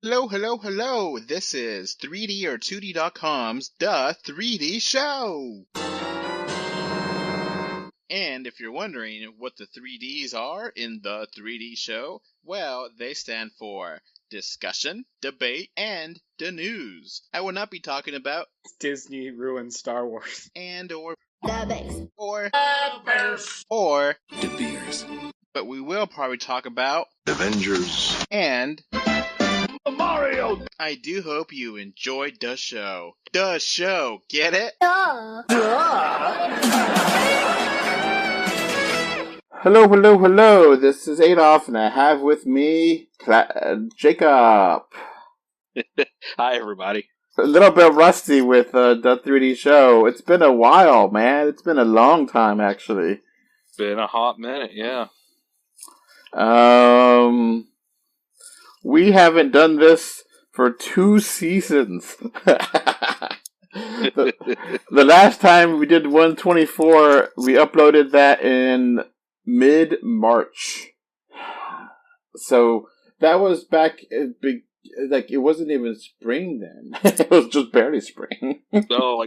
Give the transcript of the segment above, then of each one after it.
Hello, hello, hello. This is 3D or 2D.com's The 3D Show. And if you're wondering what the 3Ds are in The 3D Show, well, they stand for discussion, debate, and the news. I will not be talking about Disney ruined Star Wars. and or the base or The Bears. or De Beers. but we will probably talk about Avengers. and Mario. I do hope you enjoyed the show. The show, get it? Hello, hello, hello. This is Adolf, and I have with me Jacob. Hi, everybody. A little bit rusty with the 3D show. It's been a while, man. It's been a long time, actually. Been a hot minute, yeah. We haven't done this for 2 seasons. the last time we did 124, we uploaded that in mid-March. So that was back like it wasn't even spring then. It was just barely spring. So,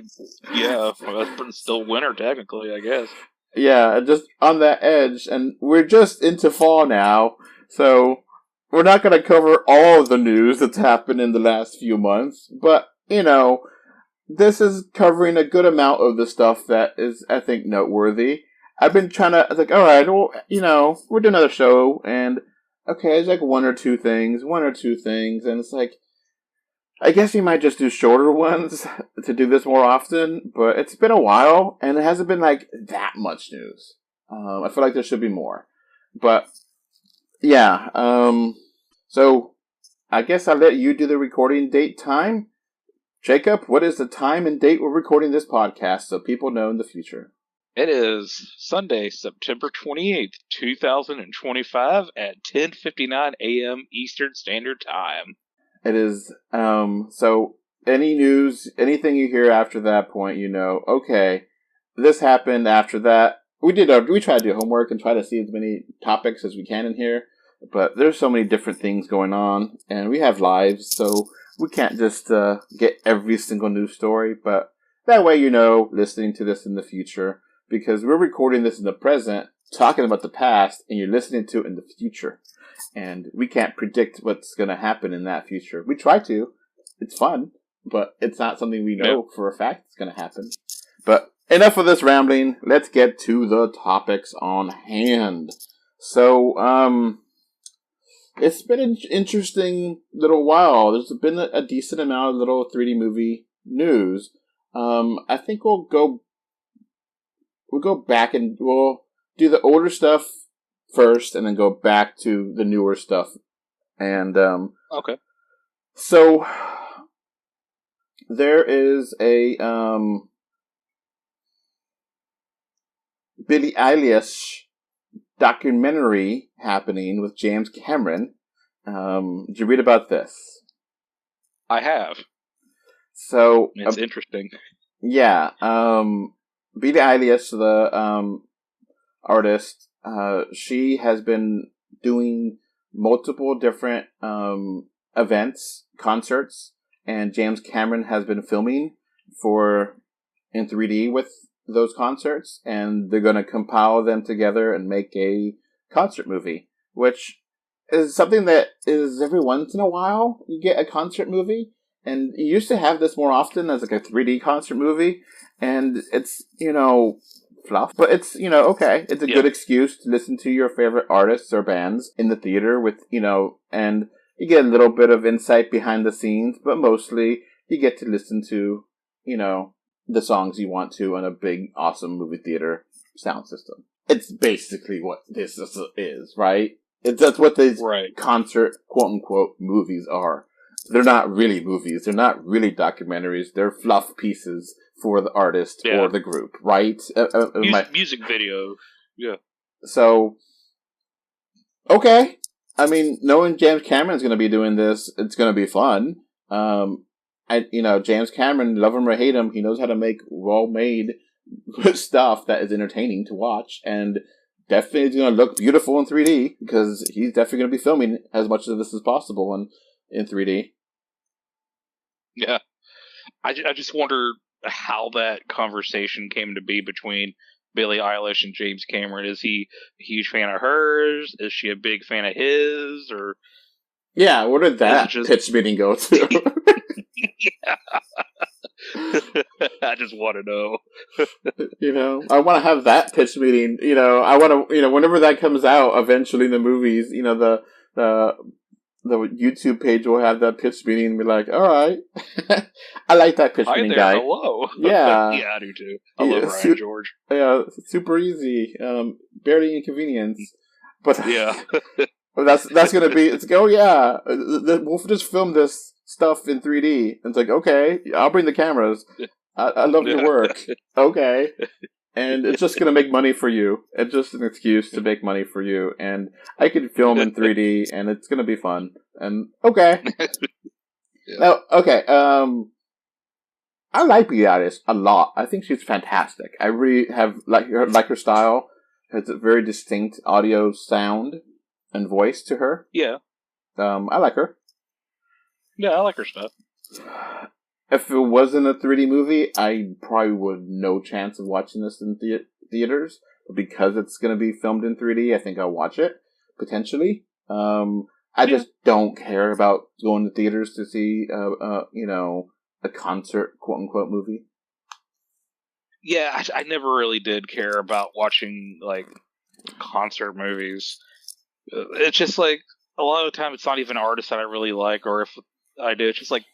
yeah, well, it's still winter technically, I guess. Yeah, just on that edge, and we're just into fall now, so we're not going to cover all of the news that's happened in the last few months, but, this is covering a good amount of the stuff that is, I think, noteworthy. I've been trying to, alright, well, we're doing another show, and, okay, there's one or two things, and it's I guess we might just do shorter ones to do this more often, but it's been a while, and it hasn't been, that much news. I feel like there should be more. But, yeah, so, I guess I'll let you do the recording date time. Jacob, what is the time and date we're recording this podcast so people know in the future? It is Sunday, September 28th, 2025 at 10:59 a.m. Eastern Standard Time. It is, so any news, anything you hear after that point, okay, this happened after that. We tried to do homework and try to see as many topics as we can in here, but there's so many different things going on, and we have lives, so we can't just, get every single news story, but that way, listening to this in the future, because we're recording this in the present, talking about the past, and you're listening to it in the future. And we can't predict what's going to happen in that future. We try to. It's fun. But it's not something we know for a fact it's going to happen. But enough of this rambling. Let's get to the topics on hand. So, it's been an interesting little while. There's been a decent amount of little 3D movie news. I think we'll go back and we'll do the older stuff first, and then go back to the newer stuff. And, okay. So, there is a, Billie Eilish documentary happening with James Cameron. Did you read about this? I have. So, it's interesting. Yeah, Billie Eilish, the, artist, she has been doing multiple different events, concerts, and James Cameron has been filming in 3D with those concerts, and they're going to compile them together and make a concert movie, which is something that is every once in a while you get a concert movie, and you used to have this more often as a 3D concert movie, and it's, fluff, but it's, okay. It's a good excuse to listen to your favorite artists or bands in the theater with, and you get a little bit of insight behind the scenes, but mostly you get to listen to, the songs you want to on a big, awesome movie theater sound system. It's basically what this is, right? That's what these concert, quote-unquote, movies are. They're not really movies. They're not really documentaries. They're fluff pieces for the artist or the group, right? Music video, yeah. So, okay. I mean, knowing James Cameron's going to be doing this, it's going to be fun. James Cameron, love him or hate him, he knows how to make well-made stuff that is entertaining to watch, and definitely is going to look beautiful in 3D, because he's definitely going to be filming as much of this as possible, and in 3D. Yeah. I just wonder how that conversation came to be between Billie Eilish and James Cameron. Is he a huge fan of hers? Is she a big fan of his? Or Yeah, where did that just... pitch meeting go to? Yeah. I just want to know. I want to have that pitch meeting. I want to, whenever that comes out eventually in the movies, the YouTube page will have that pitch meeting and be like, all right. I like that pitch meeting guy. Hello. Yeah. Yeah, I do too. I love Ryan George. Yeah, super easy. Barely inconvenience. But yeah. that's going to be, it's like, oh yeah, we'll just film this stuff in 3D. And it's like, okay, I'll bring the cameras. I love your work. Okay. And it's just going to make money for you. It's just an excuse to make money for you. And I can film in 3D, and it's going to be fun. And, okay. Yeah. Now, okay, I like Billie Eilish a lot. I think she's fantastic. I really have like her style. Has a very distinct audio sound and voice to her. Yeah. I like her. Yeah, I like her stuff. If it wasn't a 3D movie, I probably would no chance of watching this in theaters. But because it's going to be filmed in 3D, I think I'll watch it, potentially. I just don't care about going to theaters to see, a concert, quote-unquote, movie. Yeah, I never really did care about watching, like, concert movies. It's just, like, a lot of the time it's not even artists that I really like, or if I do, it's just, like,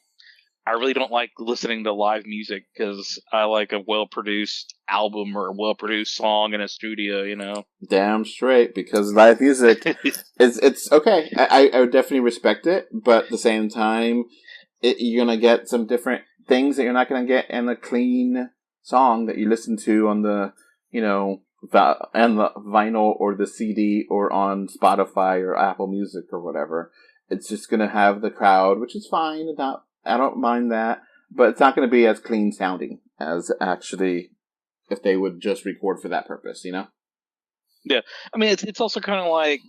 I really don't like listening to live music because I like a well-produced album or a well-produced song in a studio, Damn straight, because live music it's okay. I would definitely respect it, but at the same time, you're gonna get some different things that you're not gonna get in a clean song that you listen to on the and the vinyl or the CD or on Spotify or Apple Music or whatever. It's just gonna have the crowd, which is fine. I don't mind that, but it's not going to be as clean sounding as actually if they would just record for that purpose, Yeah, I mean it's also kind of like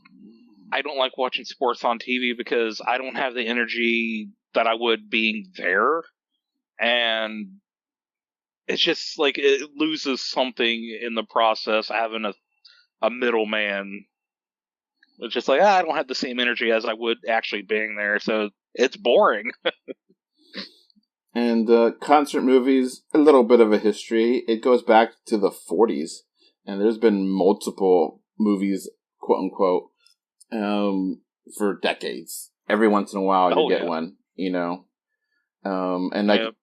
I don't like watching sports on TV because I don't have the energy that I would being there, and it's just like it loses something in the process having a middleman. It's just like I don't have the same energy as I would actually being there, so it's boring. And concert movies, a little bit of a history. It goes back to the 40s, and there's been multiple movies, quote unquote, for decades. Every once in a while, you get one, and like,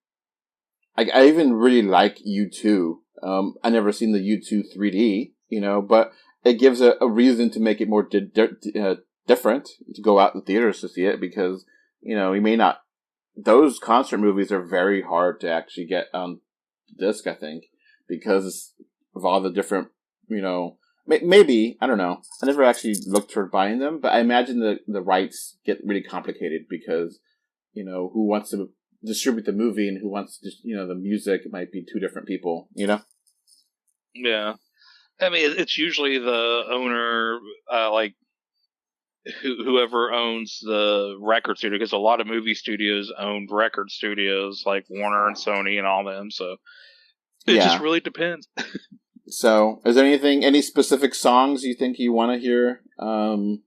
I even really like U2. I never seen the U2 3D, but it gives a reason to make it more different to go out in theaters to see it because you may not. Those concert movies are very hard to actually get on disc, I think, because of all the different, maybe, I don't know. I never actually looked toward buying them, but I imagine the rights get really complicated because, who wants to distribute the movie and who wants to, the music might be two different people, Yeah. I mean, it's usually the owner, whoever owns the record studio, because a lot of movie studios own record studios like Warner and Sony and all them, so it just really depends. So, is there any specific songs you think you want to hear in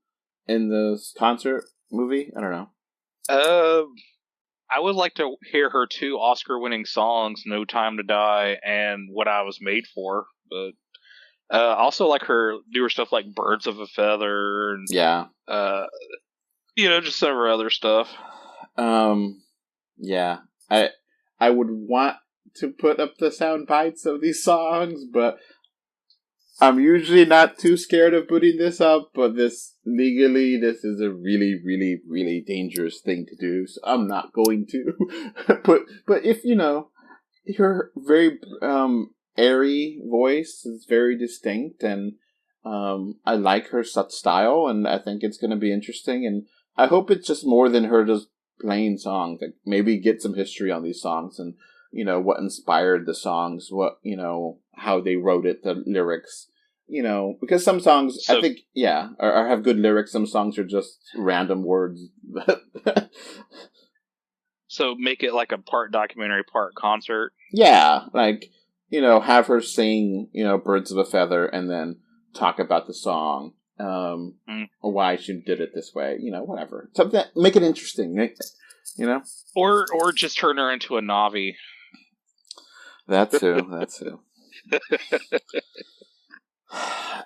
the concert movie? I don't know. I would like to hear her two Oscar-winning songs, "No Time to Die" and "What I Was Made For," but also like her newer stuff like "Birds of a Feather" and just some of her other stuff. Yeah, I would want to put up the sound bites of these songs, but I'm usually not too scared of putting this up. But this is a really, really, really dangerous thing to do, so I'm not going to. But if her very airy voice is very distinct, and I like her style, and I think it's going to be interesting, and I hope it's just more than her just playing songs. Like maybe get some history on these songs, and what inspired the songs, what how they wrote it, the lyrics, because some songs I think are have good lyrics. Some songs are just random words So make it like a part documentary, part concert. Yeah, like, have her sing, Birds of a Feather and then talk about the song, or why she did it this way, whatever. Something that, make it interesting, Or just turn her into a Navi. That too.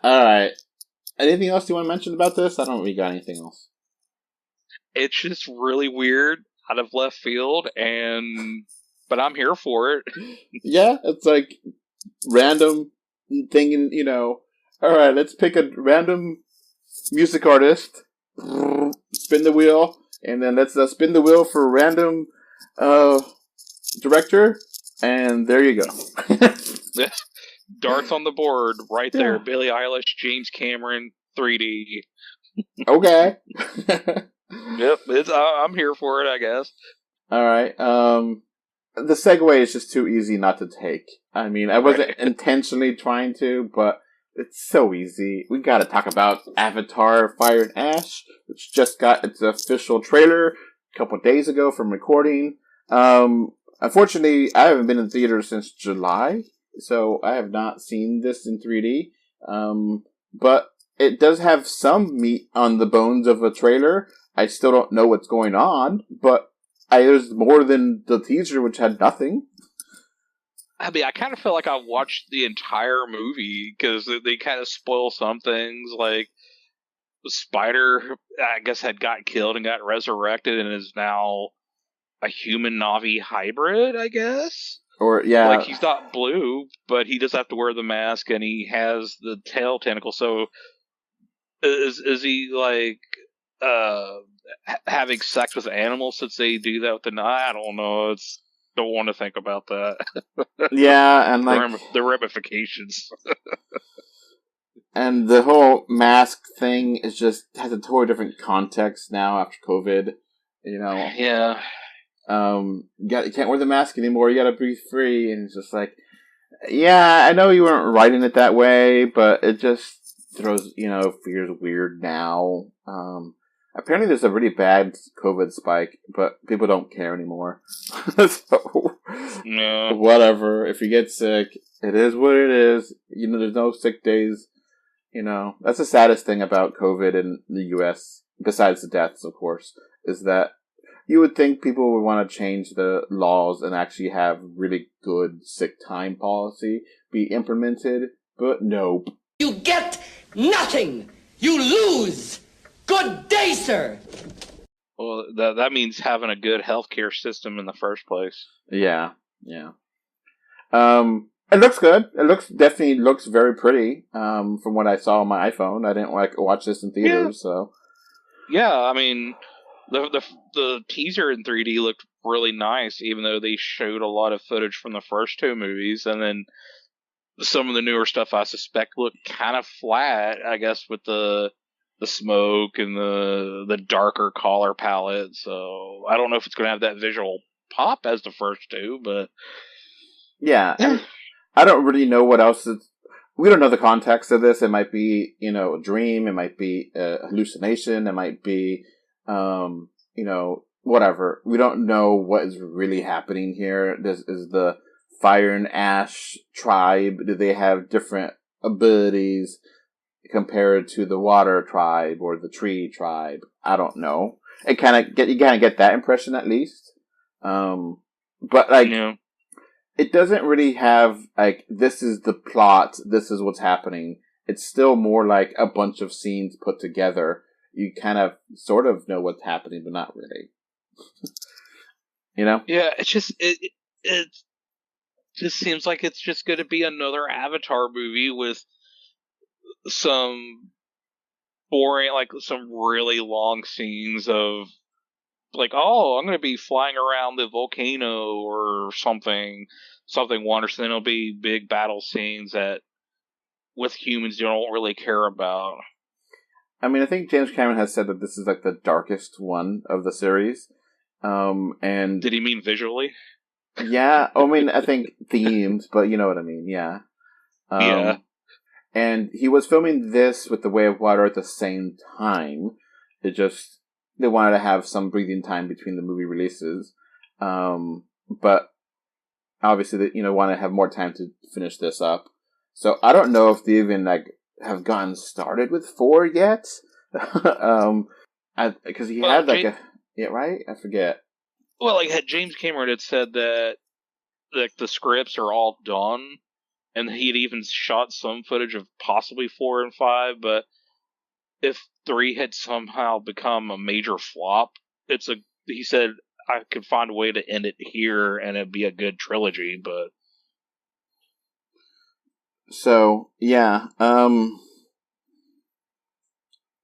Alright. Anything else you want to mention about this? I don't really got anything else. It's just really weird, out of left field, but I'm here for it. Yeah, it's like random thing, alright, let's pick a random music artist, spin the wheel, and then let's spin the wheel for a random director, and there you go. Darts on the board, right there. Billie Eilish, James Cameron, 3D. Okay. Yep, I'm here for it, I guess. Alright, the segue is just too easy not to take. I mean, I wasn't intentionally trying to, but it's so easy. We gotta talk about Avatar Fire and Ash, which just got its official trailer a couple of days ago from recording. Unfortunately, I haven't been in theaters since July, so I have not seen this in 3D. But it does have some meat on the bones of a trailer. I still don't know what's going on, but there's more than the teaser, which had nothing. I mean, I kind of feel like I watched the entire movie, because they kind of spoil some things, like the spider, I guess, had got killed and got resurrected and is now a human Navi hybrid, I guess? Or, yeah. Like, he's not blue, but he does have to wear the mask, and he has the tail tentacle, so is he, like, having sex with animals since they do that with the... I don't know, don't want to think about that. Yeah, and like... the ramifications. And the whole mask thing has a totally different context now after COVID, Yeah. You can't wear the mask anymore, you gotta breathe free, and it's just like, yeah, I know you weren't writing it that way, but it just throws, feels weird now. Apparently there's a really bad COVID spike, but people don't care anymore. So, yeah. Whatever. If you get sick, it is what it is. There's no sick days. That's the saddest thing about COVID in the U.S., besides the deaths, of course, is that you would think people would want to change the laws and actually have really good sick time policy be implemented, but nope. You get nothing! You lose! Good day, sir! Well, that means having a good healthcare system in the first place. Yeah. It looks good. It definitely looks very pretty. From what I saw on my iPhone, I didn't watch this in theaters, so. Yeah, I mean, the teaser in 3D looked really nice, even though they showed a lot of footage from the first two movies, and then some of the newer stuff I suspect looked kind of flat, I guess, with the smoke and the darker color palette. So I don't know if it's going to have that visual pop as the first two, but yeah, I don't really know what else. We don't know the context of this. It might be a dream. It might be a hallucination. It might be whatever. We don't know what is really happening here. This is the Fire and Ash tribe. Do they have different abilities compared to the water tribe or the tree tribe? I don't know. You kind of get that impression at least. But like, it doesn't really have like, this is the plot, this is what's happening. It's still more like a bunch of scenes put together. You kind of sort of know what's happening, but not really. Yeah, it's just it just seems like it's just going to be another Avatar movie with some boring, like some really long scenes of like, oh, I'm going to be flying around the volcano or something wondrous. Then it'll be big battle scenes that with humans you don't really care about. I mean, I think James Cameron has said that this is like the darkest one of the series. And did he mean visually? Yeah, I mean, I think themes, but you know what I mean, yeah. Yeah. And he was filming this with The Way of Water at the same time. It just, they wanted to have some breathing time between the movie releases. But obviously they, want to have more time to finish this up. So I don't know if they even have gotten started with 4 yet. Because he had right? I forget. Well, James Cameron had said that the scripts are all done, and he'd even shot some footage of possibly 4 and 5. But if 3 had somehow become a major flop, he said I could find a way to end it here, and it'd be a good trilogy. But so yeah,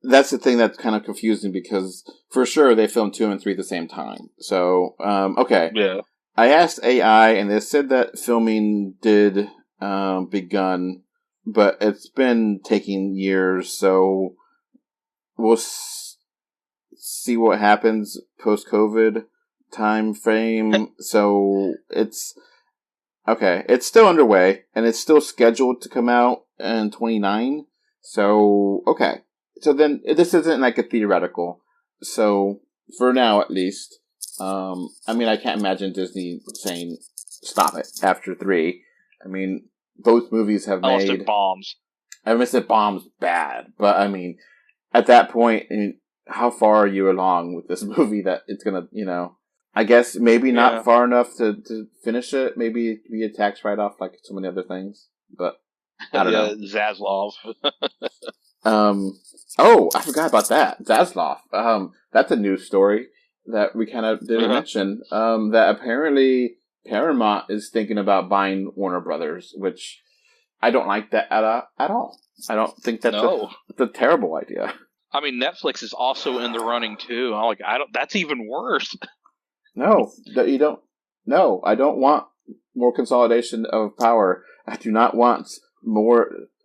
that's the thing that's kind of confusing because for sure they filmed 2 and 3 at the same time. So okay, yeah. I asked AI, and they said that filming did begun, but it's been taking years. So we'll see what happens post-COVID time frame. So it's okay. It's still underway, and it's still scheduled to come out in 2029. So okay. So then this isn't like a theoretical. So for now, at least. I mean, I can't imagine Disney saying stop it after 3. I mean, both movies have Unless made they're bombs. I mean, said bombs bad, but I mean, at that point, how far are you along with this movie that it's gonna, I guess maybe not far enough to finish it. Maybe be a tax write-off like so many other things, but I don't know. Zaslav. Oh, I forgot about that. Zaslav. That's a news story that we kind of didn't mention. That apparently Paramount is thinking about buying Warner Brothers, which I don't like that at all. I don't think that's a terrible idea. I mean, Netflix is also in the running too. That's even worse. No, you don't. No, I don't want more consolidation of power. I do not want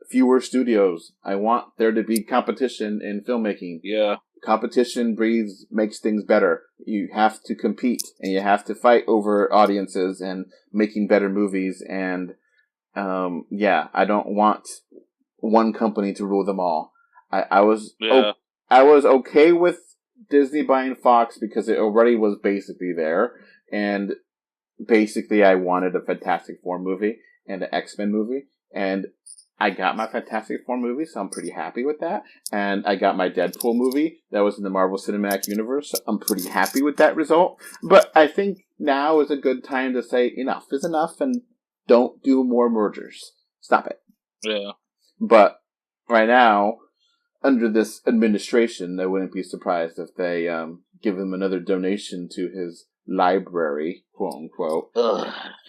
fewer studios. I want there to be competition in filmmaking. Yeah. Competition makes things better. You have to compete, and you have to fight over audiences and making better movies. And I don't want one company to rule them all. I was okay with Disney buying Fox because it already was basically there, and basically I wanted a Fantastic Four movie and an X-Men movie, and I got my Fantastic Four movie, so I'm pretty happy with that. And I got my Deadpool movie that was in the Marvel Cinematic Universe, so I'm pretty happy with that result. But I think now is a good time to say enough is enough and don't do more mergers. Stop it. Yeah. But right now, under this administration, I wouldn't be surprised if they give him another donation to his library, quote unquote.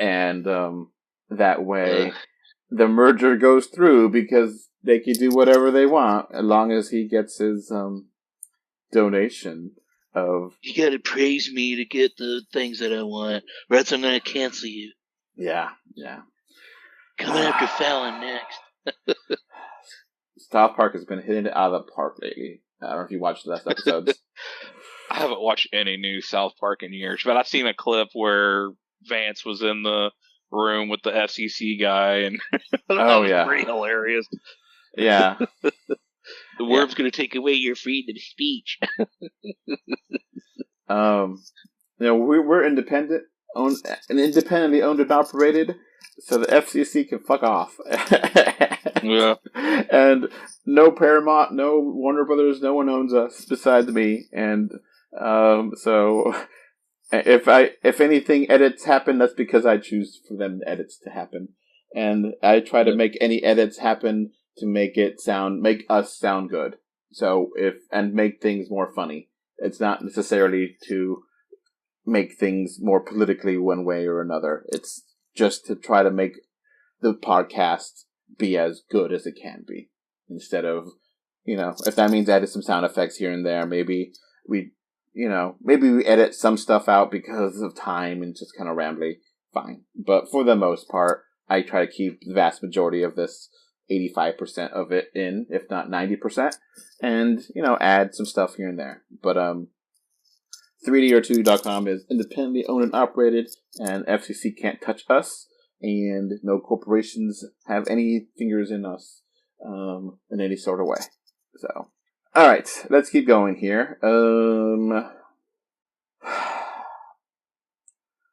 And that way the merger goes through because they can do whatever they want as long as he gets his donation of... You gotta praise me to get the things that I want, or else I'm gonna cancel you. Yeah. Coming after Fallon next. South Park has been hitting it out of the park lately. I don't know if you watched the last episodes. I haven't watched any new South Park in years, but I've seen a clip where Vance was in the room with the FCC guy, and that was pretty hilarious. Yeah. The worm's going to take away your freedom of speech. We're independently owned and operated, so the FCC can fuck off. Yeah. And no Paramount, no Warner Brothers, no one owns us besides me. And so if anything edits happen, that's because I choose for them edits to happen. And I try to make any edits happen to make us sound good. So and make things more funny. It's not necessarily to make things more politically one way or another. It's just to try to make the podcast be as good as it can be. Instead of, if that means edit some sound effects here and there, maybe we edit some stuff out because of time and just kind of rambly. Fine. But for the most part, I try to keep the vast majority of this 85% of it in, if not 90%, and, add some stuff here and there. But 3DR2.com is independently owned and operated, and FCC can't touch us, and no corporations have any fingers in us in any sort of way. So, All right, let's keep going here.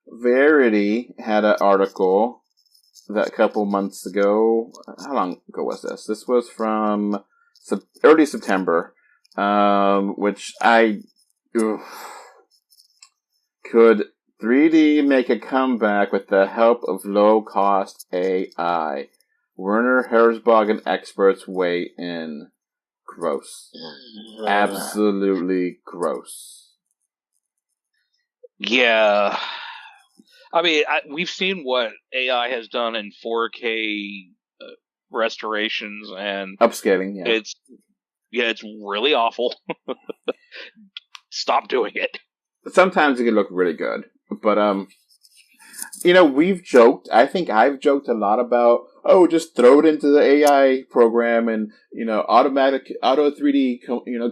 Verity had an article that a couple months ago. How long ago was this? This was from early September, which could 3D make a comeback with the help of low-cost AI? Werner Herzog and experts weigh in. Gross. Absolutely gross. Yeah. I mean, we've seen what AI has done in 4K restorations, and upscaling. Yeah, it's really awful. Stop doing it. Sometimes it can look really good, but we've joked. I think I've joked a lot about, just throw it into the AI program and automatic auto 3D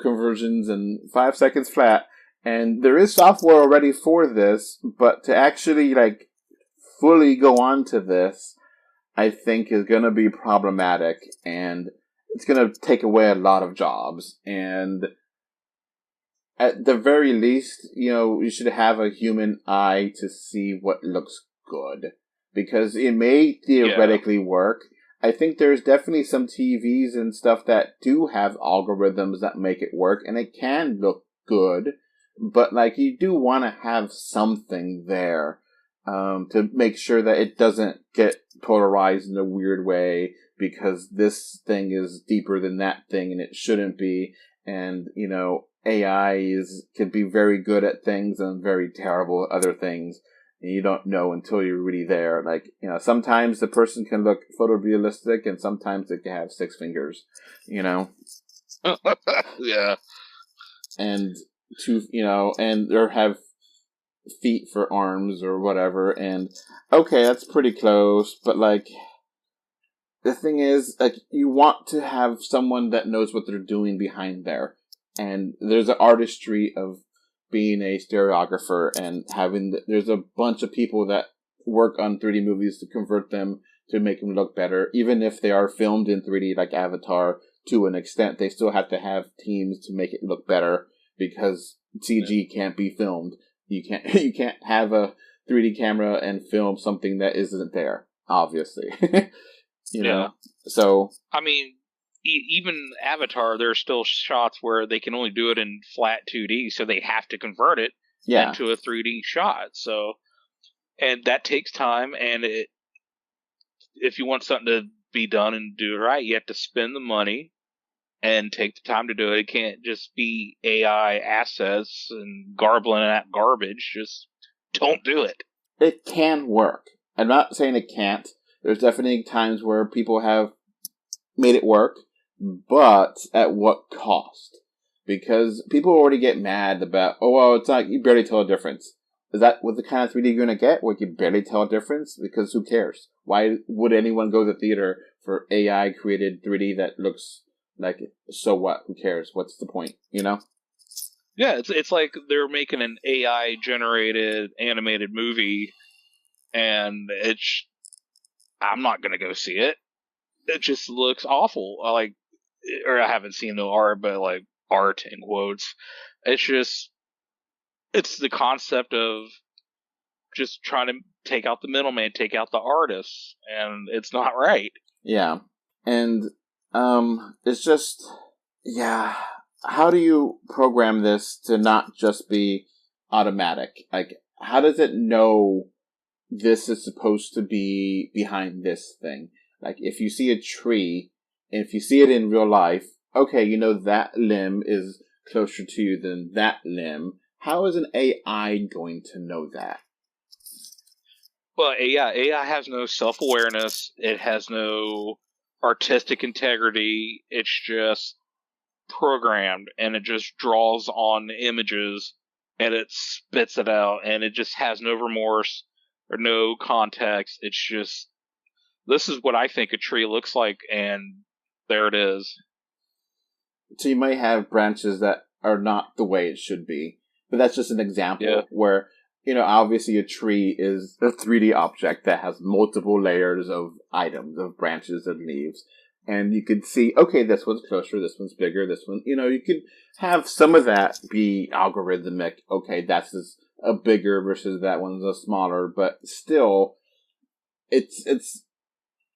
conversions in 5 seconds flat. And there is software already for this, but to actually fully go on to this, I think is going to be problematic, and it's going to take away a lot of jobs. And at the very least, you should have a human eye to see what looks good, because it may theoretically work. I think there's definitely some TVs and stuff that do have algorithms that make it work, and it can look good. But you do want to have something there to make sure that it doesn't get polarized in a weird way because this thing is deeper than that thing and it shouldn't be. And AI can be very good at things and very terrible at other things, and you don't know until you're really there. Sometimes the person can look photorealistic, and sometimes they can have 6 fingers. Yeah. And or have feet for arms or whatever, and okay, that's pretty close, but the thing is, you want to have someone that knows what they're doing behind there, and there's an artistry of being a stereographer and there's a bunch of people that work on 3D movies to convert them to make them look better, even if they are filmed in 3D like Avatar. To an extent, they still have to have teams to make it look better, because CG can't be filmed. You can't have a 3D camera and film something that isn't there, obviously. you know? So I mean, even Avatar, there are still shots where they can only do it in flat 2D, so they have to convert it into a 3D shot. So, and that takes time, and if you want something to be done and do it right, you have to spend the money and take the time to do it. It can't just be AI assets and garbling that garbage. Just don't do it. It can work. I'm not saying it can't. There's definitely times where people have made it work, but at what cost? Because people already get mad about, it's not, you barely tell a difference. Is that what the kind of 3D you're going to get, where you can barely tell a difference? Because who cares? Why would anyone go to the theater for AI-created 3D that looks so what? Who cares? What's the point? Yeah, it's like they're making an AI-generated animated movie, and I'm not going to go see it. It just looks awful. Or I haven't seen no art, but art in quotes. It's the concept of just trying to take out the middleman, take out the artist, and it's not right. Yeah. And it's just, how do you program this to not just be automatic? How does it know this is supposed to be behind this thing? If you see a tree, and if you see it in real life, okay, that limb is closer to you than that limb. How is an AI going to know that? Well, AI has no self-awareness. It has no artistic integrity. It's just programmed, and it just draws on images, and it spits it out, and it just has no remorse or no context. It's just, this is what I think a tree looks like, and there it is. So you might have branches that are not the way it should be, but that's just an example where, obviously a tree is a 3D object that has multiple layers of items, of branches and leaves. and you could see, okay, this one's closer, this one's bigger, this one, you could have some of that be algorithmic. Okay, that's a bigger versus that one's a smaller, but still,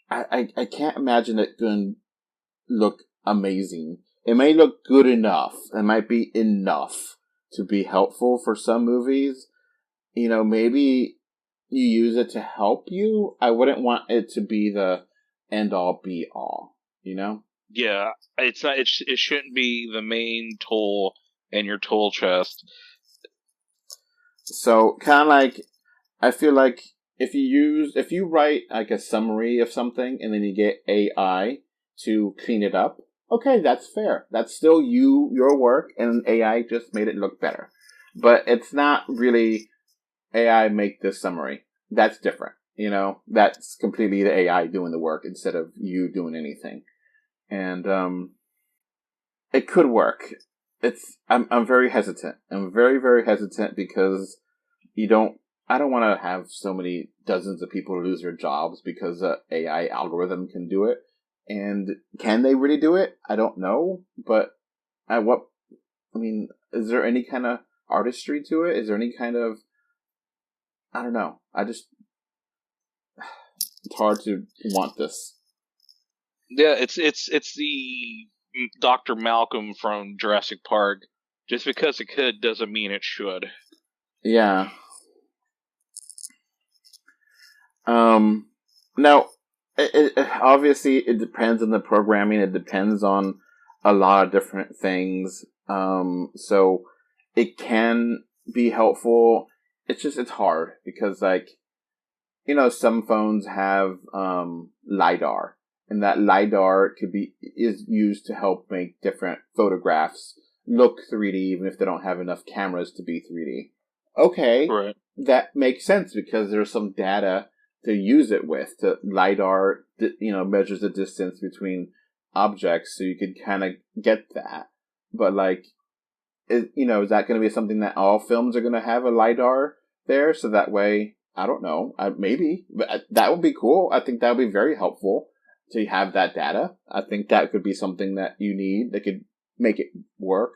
I can't imagine it going to look amazing. It may look good enough. It might be enough to be helpful for some movies. Maybe you use it to help you. I wouldn't want it to be the end all be all, Yeah, it's not. It shouldn't be the main tool in your tool chest. So kind of like, I feel like if you write like a summary of something and then you get AI to clean it up, okay, that's fair. That's still your work, and AI just made it look better. But it's not really AI make this summary. That's different. That's completely the AI doing the work instead of you doing anything. And it could work. I'm very hesitant. I'm very, very hesitant because I don't want to have so many dozens of people lose their jobs because the AI algorithm can do it. And can they really do it? I don't know. But is there any kind of artistry to it? Is there any kind of, I don't know. It's hard to want this. Yeah, it's the Dr. Malcolm from Jurassic Park. Just because it could doesn't mean it should. Yeah. Now, obviously, it depends on the programming. It depends on a lot of different things. So it can be helpful. It's hard because, some phones have LiDAR, and that LiDAR is used to help make different photographs look 3D, even if they don't have enough cameras to be 3D. Okay, right. That makes sense because there's some data to use it with. The LiDAR, measures the distance between objects, so you could kind of get that. But is that going to be something that all films are going to have a LiDAR there? So that way, I don't know, maybe, but that would be cool. I think that would be very helpful to have that data. I think that could be something that you need that could make it work.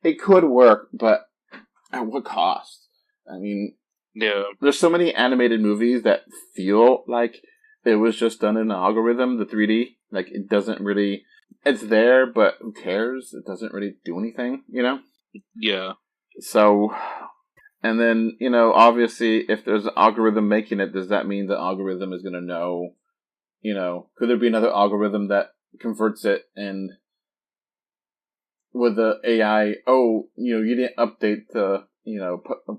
It could work, but at what cost? Yeah. There's so many animated movies that feel like it was just done in an algorithm, the 3D. It doesn't really, it's there, but who cares? It doesn't really do anything, Yeah. So, and then, obviously, if there's an algorithm making it, does that mean the algorithm is going to know, could there be another algorithm that converts it and with the AI, you didn't update the,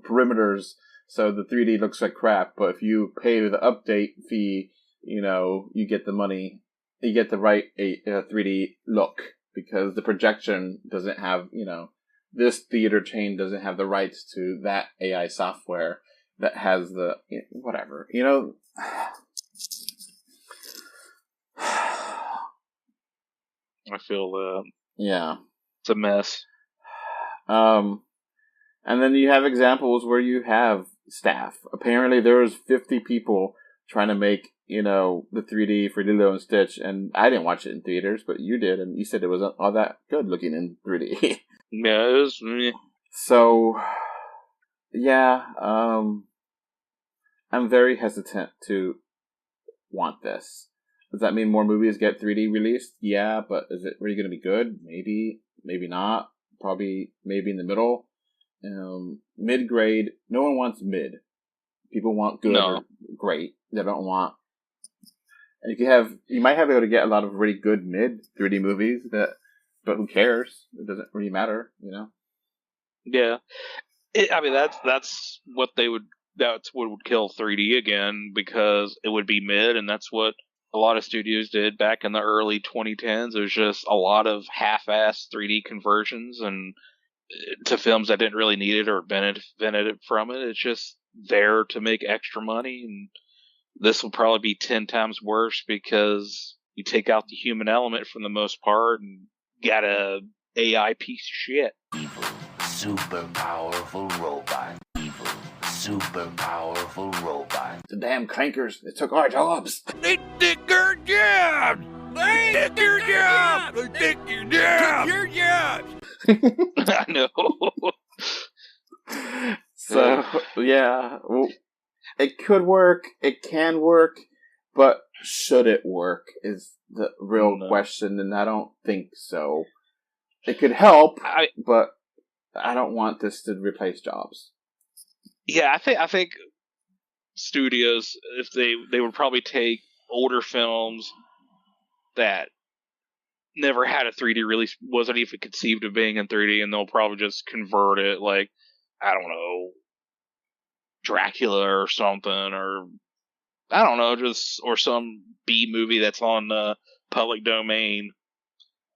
perimeters, so the 3D looks like crap, but if you pay the update fee, you get the money, you get the right 3D look, because the projection doesn't have, this theater chain doesn't have the rights to that AI software that has the, whatever, I feel that. Yeah. It's a mess. And then you have examples where you have staff. Apparently there was 50 people trying to make, the 3D for Lilo and Stitch, and I didn't watch it in theaters, but you did, and you said it wasn't all that good looking in 3D. Yeah, it was. So, yeah, I'm very hesitant to want this. Does that mean more movies get 3D released? Yeah, but is it really going to be good? Maybe, maybe not. Probably, maybe in the middle. Mid-grade. No one wants mid. People want good or great. They don't want. And you might have able to get a lot of really good mid 3D movies but who cares? It doesn't really matter, Yeah, that's what would kill 3D again, because it would be mid, and that's what a lot of studios did back in the early 2010s. It was just a lot of half-assed 3D conversions and to films that didn't really need it or benefited from it. It's just there to make extra money, and this will probably be 10 times worse because you take out the human element for the most part and got a AI piece of shit. Evil, super powerful robot. Evil, super powerful robot. The damn crankers, they took our jobs. They did their job. Take your job! Take your job! Take your job! I know. So, yeah. Well, it could work. It can work. But should it work is the real question, and I don't think so. It could help, but I don't want this to replace jobs. Yeah, I think studios, if they would probably take older films that never had a 3D release, wasn't even conceived of being in 3D, and they'll probably just convert it, like, I don't know, Dracula or something, or I don't know, or some B movie that's on the public domain.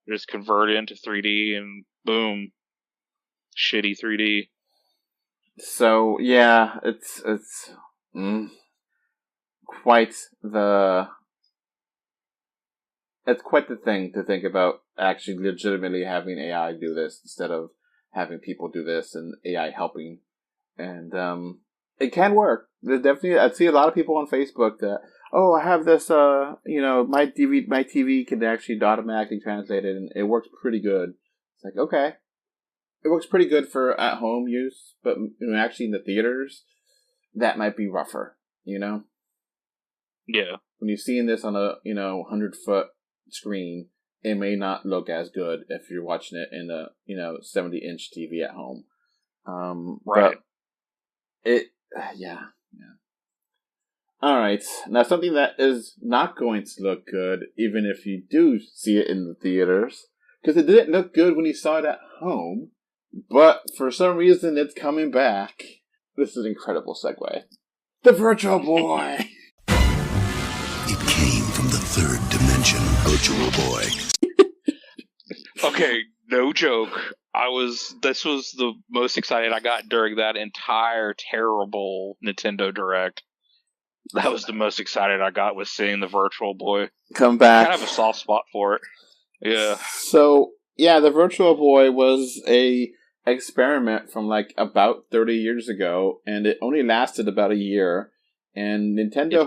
Just convert it into 3D and boom, shitty 3D. So yeah, it's quite the thing to think about. Actually, legitimately having AI do this instead of having people do this and AI helping, and it can work. There's definitely, I see a lot of people on Facebook that, oh, I have this, my TV can actually automatically translate it, and it works pretty good. It's like, okay, it works pretty good for at-home use, but actually in the theaters, that might be rougher, Yeah. When you're seeing this on a, 100-foot screen, it may not look as good if you're watching it in a, 70-inch TV at home. Right. But yeah. All right. Now, something that is not going to look good, even if you do see it in the theaters, because it didn't look good when you saw it at home, but for some reason it's coming back. This is an incredible segue. The Virtual Boy! It came from the third dimension, Virtual Boy. Okay, no joke. This was the most excited I got during that entire terrible Nintendo Direct. That was the most excited I got, was seeing the Virtual Boy. Come back. I kind of have a soft spot for it. Yeah. So, yeah, the Virtual Boy was a experiment from like about 30 years ago, and it only lasted about a year. And Nintendo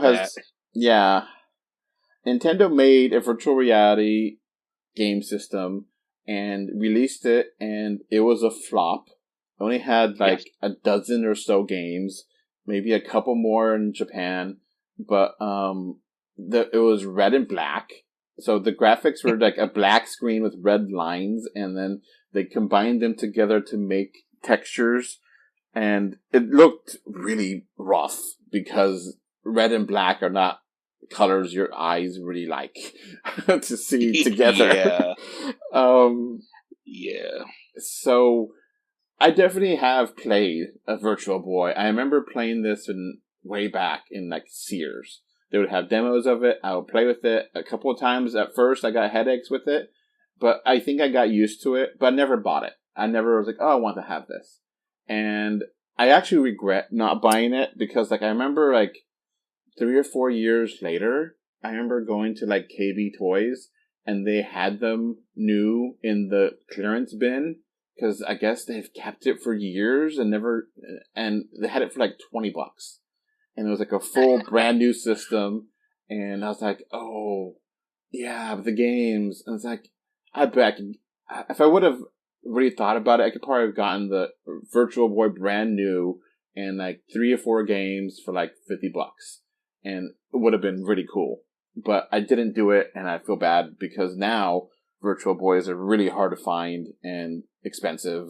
Nintendo made a virtual reality game system and released it, and it was a flop. It only had like a dozen or so games, maybe a couple more in Japan, but it was red and black. So the graphics were like a black screen with red lines, and then they combined them together to make textures, and it looked really rough because red and black are not colors your eyes really like to see together. Yeah. So I definitely have played a Virtual Boy. I remember playing this way back in like Sears. They would have demos of it. I would play with it a couple of times. At first, I got headaches with it, but I think I got used to it. But I never bought it. I never was like, oh, I want to have this. And I actually regret not buying it because, like, I remember like 3 or 4 years later, I remember going to like KB Toys, and they had them new in the clearance bin because I guess they've kept it for years and they had it for like $20. And it was like a full brand new system. And I was like, oh, yeah, but the games. And it's like, I bet if I would have really thought about it, I could probably have gotten the Virtual Boy brand new and like 3 or 4 games for like $50. And it would have been really cool. But I didn't do it, and I feel bad because now Virtual Boys are really hard to find and expensive.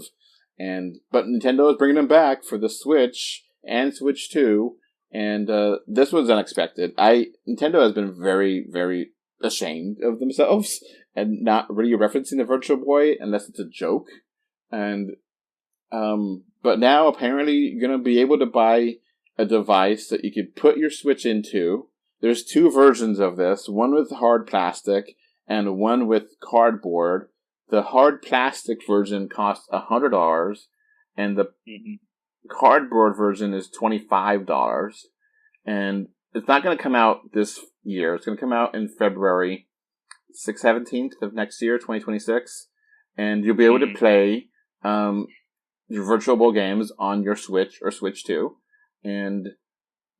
But Nintendo is bringing them back for the Switch and Switch 2. And this was unexpected. Nintendo has been very, very ashamed of themselves and not really referencing the Virtual Boy unless it's a joke. And but now apparently you're gonna be able to buy a device that you could put your Switch into. There's 2 versions of this, one with hard plastic and one with cardboard. The hard plastic version costs $100, and the cardboard version is $25. And it's not going to come out this year. It's going to come out in February 17th of next year, 2026. And you'll be able to play your Virtual Boy games on your Switch or Switch 2. And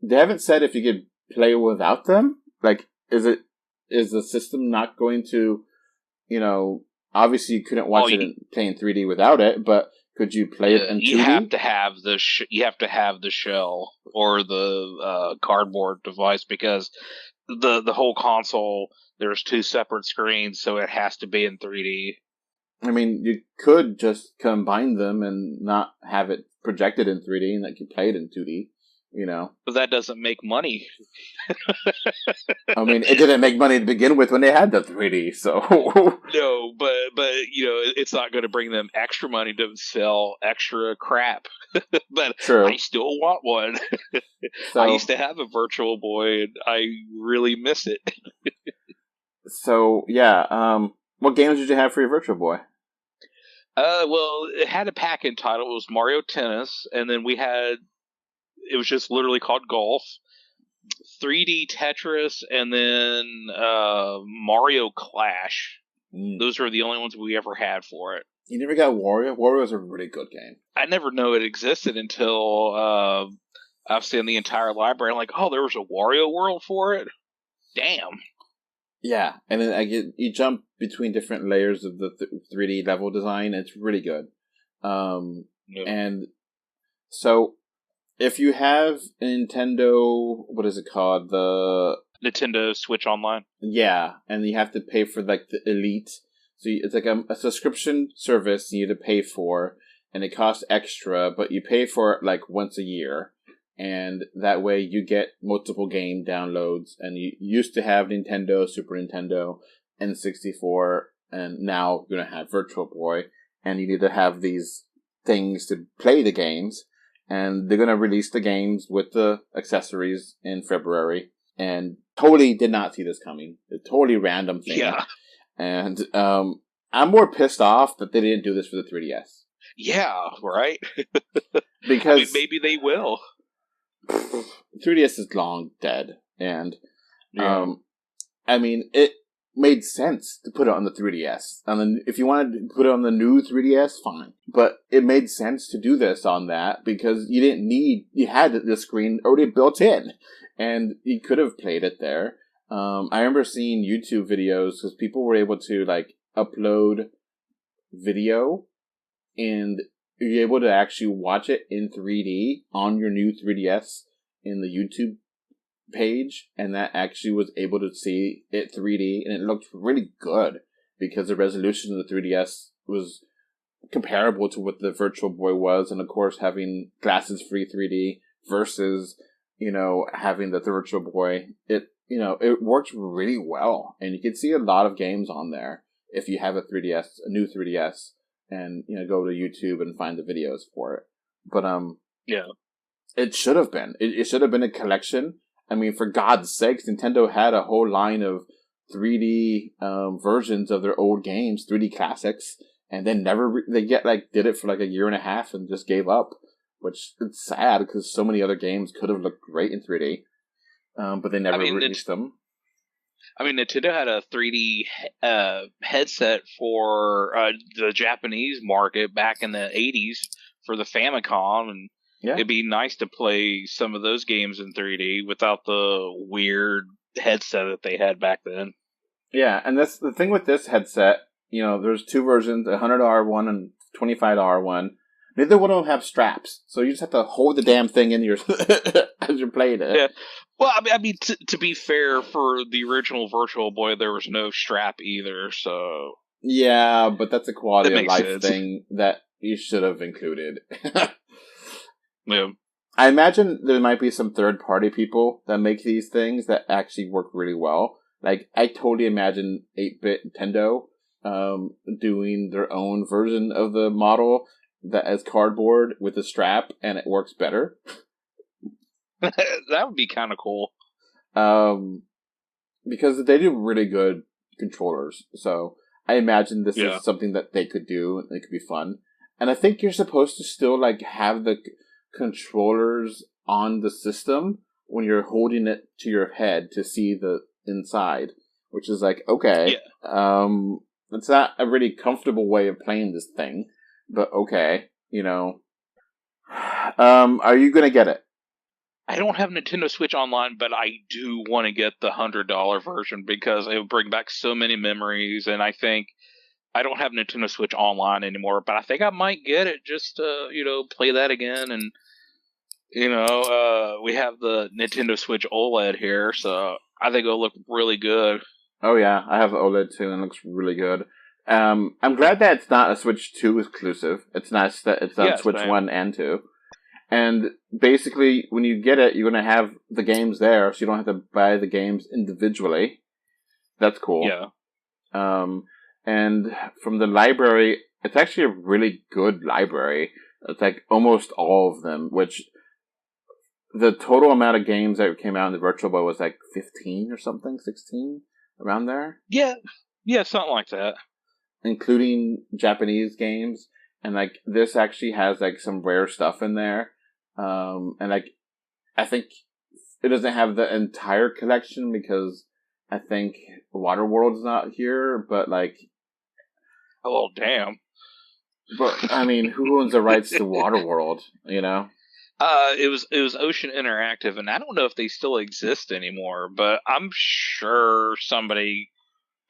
they haven't said if you could play without them. Like, is it is the system not going to, obviously you couldn't watch it play in 3D without it, but could you play it in 2D? You have to have you have to have the shell or the cardboard device, because the whole console, there's 2 separate screens, so it has to be in 3D. I mean, you could just combine them and not have it projected in 3D and you play it in 2D, But that doesn't make money. I mean, it didn't make money to begin with when they had the 3D, so... No, but it's not going to bring them extra money to sell extra crap. But True. I still want one. So, I used to have a Virtual Boy, and I really miss it. So, yeah, what games did you have for your Virtual Boy? Well, it had a pack-in title. It was Mario Tennis, and then it was just literally called Golf, 3D Tetris, and then Mario Clash. Those were the only ones we ever had for it. You never got Wario? Wario was a really good game. I never knew it existed until I've seen the entire library. I'm like, oh, there was a Wario world for it? Damn. Yeah, and then you jump between different layers of the 3D level design. It's really good. And so, if you have a Nintendo, what is it called? The Nintendo Switch Online. Yeah, and you have to pay for the Elite. So it's like a subscription service you need to pay for, and it costs extra, but you pay for it once a year. And that way you get multiple game downloads. And you used to have Nintendo, Super Nintendo, N64, and now you're going to have Virtual Boy. And you need to have these things to play the games. And they're going to release the games with the accessories in February. And totally did not see this coming. A totally random thing. Yeah. And I'm more pissed off that they didn't do this for the 3DS. Yeah, right? Because maybe they will. 3DS is long dead, and I mean, it made sense to put it on the 3DS. And then if you wanted to put it on the new 3DS, fine. But it made sense to do this on that because you had the screen already built in, and you could have played it there. I remember seeing YouTube videos because people were able to upload video, and you're able to actually watch it in 3D on your new 3DS in the YouTube page, and that actually was able to see it 3D, and it looked really good because the resolution of the 3DS was comparable to what the Virtual Boy was, and of course having glasses-free 3D versus, having the Virtual Boy, it worked really well, and you can see a lot of games on there if you have a new 3DS. And, go to YouTube and find the videos for it. But, yeah. It should have been. It should have been a collection. I mean, for God's sakes, Nintendo had a whole line of 3D versions of their old games, 3D classics, and then did it for a year and a half and just gave up, which is sad because so many other games could have looked great in 3D, but they never released them. I mean, Nintendo had a 3D headset for the Japanese market back in the 80s for the Famicom, and it'd be nice to play some of those games in 3D without the weird headset that they had back then. Yeah, and that's the thing with this headset. There's 2 versions, a $100 one and $25 one. Neither one of them have straps, so you just have to hold the damn thing in your as you're playing it. Yeah. Well, I mean, to be fair, for the original Virtual Boy, there was no strap either, so... Yeah, but that's a quality of life sense. thing that you should have included. Yeah. I imagine there might be some third-party people that make these things that actually work really well. I totally imagine 8-bit Nintendo doing their own version of the model that as cardboard with a strap, and it works better. That would be kind of cool. Because they do really good controllers. So I imagine this is something that they could do, and it could be fun. And I think you're supposed to still have the controllers on the system when you're holding it to your head to see the inside, which is okay. Yeah. It's not a really comfortable way of playing this thing, but okay, Are you gonna get it? I don't have Nintendo Switch Online, but I do want to get the $100 version because it would bring back so many memories. And I think I don't have Nintendo Switch Online anymore, but I think I might get it just to, play that again. And, we have the Nintendo Switch OLED here, so I think it'll look really good. Oh yeah, I have OLED too, and it looks really good. I'm glad that it's not a Switch 2 exclusive. It's nice that it's on Switch 1 and 2. And basically, when you get it, you're going to have the games there, so you don't have to buy the games individually. That's cool. Yeah. And from the library, it's actually a really good library. It's like almost all of them, which the total amount of games that came out in the Virtual Boy was like 15 or something, 16, around there. Yeah, something like that. Including Japanese games. And like this actually has like some rare stuff in there. And like, I think it doesn't have the entire collection because I think Waterworld's not here, but like... Oh, damn. But, I mean, who owns the rights to Waterworld, you know? It was Ocean Interactive, and I don't know if they still exist anymore, but I'm sure somebody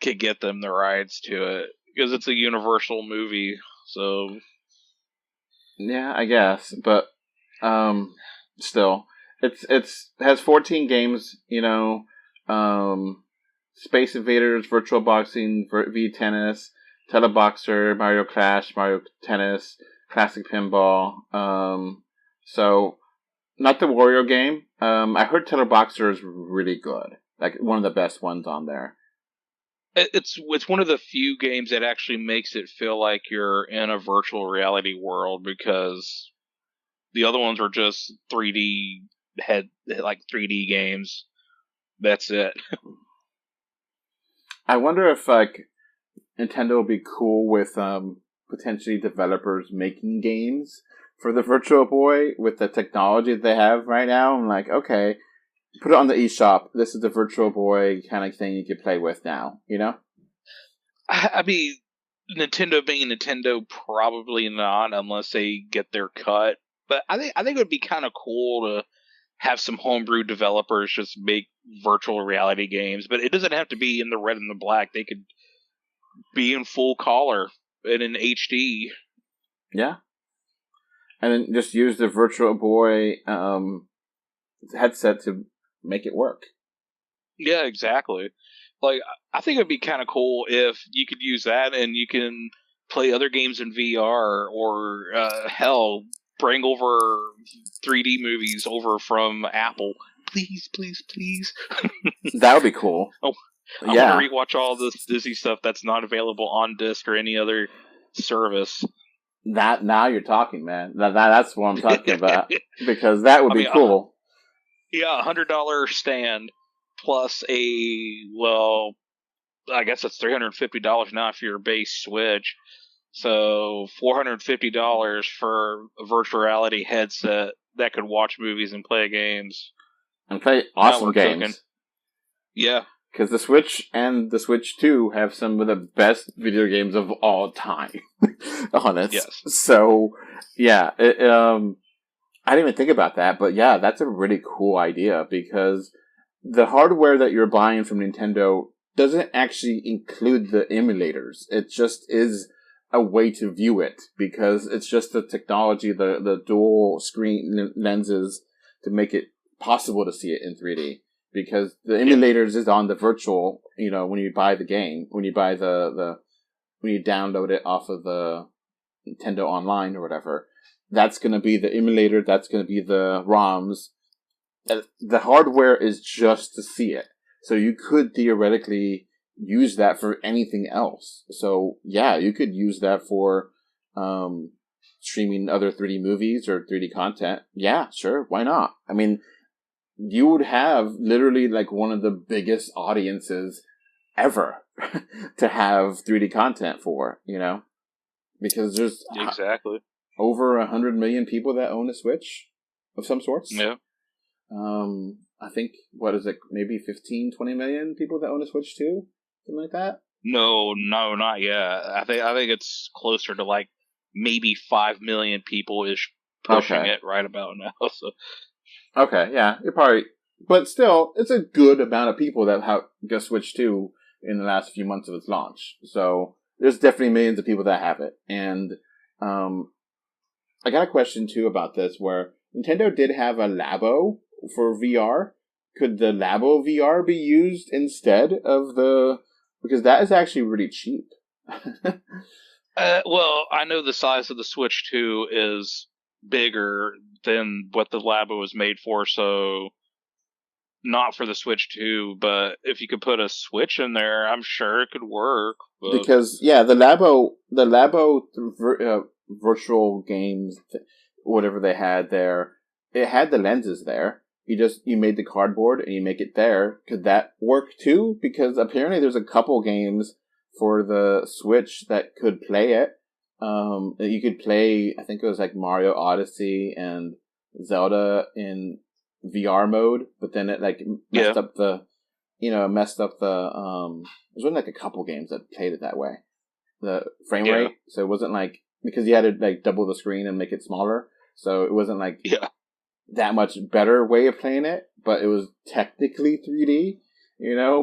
could get them the rights to it, because it's a Universal movie, so... Yeah, I guess, but, still, it has 14 games, Space Invaders, Virtual Boxing, V Tennis, Teleboxer, Mario Clash, Mario Tennis, Classic Pinball, so, not the Wario game, I heard Teleboxer is really good, like, one of the best ones on there. It's one of the few games that actually makes it feel like you're in a virtual reality world, because the other ones are just 3D 3D games. That's it. I wonder if like Nintendo will be cool with potentially developers making games for the Virtual Boy with the technology that they have right now. I'm like, okay, put it on the eShop. This is the Virtual Boy kind of thing you can play with now, I mean, Nintendo being Nintendo, probably not unless they get their cut. But I think it would be kind of cool to have some homebrew developers just make virtual reality games. But it doesn't have to be in the red and the black. They could be in full color and in HD. Yeah. And then just use the Virtual Boy headset to make it work. Yeah, exactly. Like, I think it'd be kind of cool if you could use that and you can play other games in VR, or hell, bring over 3D movies over from Apple. Please, please, please. That would be cool. Oh, I want to rewatch all this Disney stuff that's not available on disc or any other service. That, now you're talking, man. That's what I'm talking about. Because that would be cool. Yeah, $100 stand plus I guess it's $350 now if you're a base Switch. So $450 for a virtual reality headset that could watch movies and play games. And play awesome games. Cooking. Yeah. Because the Switch and the Switch 2 have some of the best video games of all time on it. Yes. So, yeah. I didn't even think about that, but yeah, that's a really cool idea, because the hardware that you're buying from Nintendo doesn't actually include the emulators. It just is a way to view it, because it's just the technology, the dual screen lenses to make it possible to see it in 3D. Because the emulators is on the virtual, when you buy the game, when you buy when you download it off of the Nintendo Online or whatever, that's going to be the emulator, that's going to be the ROMs. The hardware is just to see it. So you could theoretically use that for anything else. So yeah, you could use that for streaming other 3D movies or 3D content. Yeah, sure, why not? I mean, you would have literally like one of the biggest audiences ever to have 3D content for, because there's exactly over 100 million people that own a Switch of some sorts. Yeah. I think, what is it, maybe 15, 20 million people that own a Switch too? Something like that? No, not yet. I think it's closer to like maybe 5 million people is pushing it right about now. So Okay, yeah, you're probably, but still, it's a good amount of people that have got Switch 2 in the last few months of its launch. So there's definitely millions of people that have it. And I got a question too about this, where Nintendo did have a Labo for VR. Could the Labo VR be used instead of because that is actually really cheap. Well, I know the size of the Switch 2 is bigger than what the Labo was made for, so not for the Switch 2, but if you could put a Switch in there, I'm sure it could work. But... Because, yeah, the Labo virtual games, whatever they had there, it had the lenses there. You made the cardboard and you make it there. Could that work too? Because apparently there's a couple games for the Switch that could play it. You could play, I think it was like Mario Odyssey and Zelda in VR mode, but then it like messed up the, there's only like a couple games that played it that way. The frame rate, so it wasn't like, because you had to like double the screen and make it smaller, so it wasn't like that much better way of playing it, but it was technically 3D,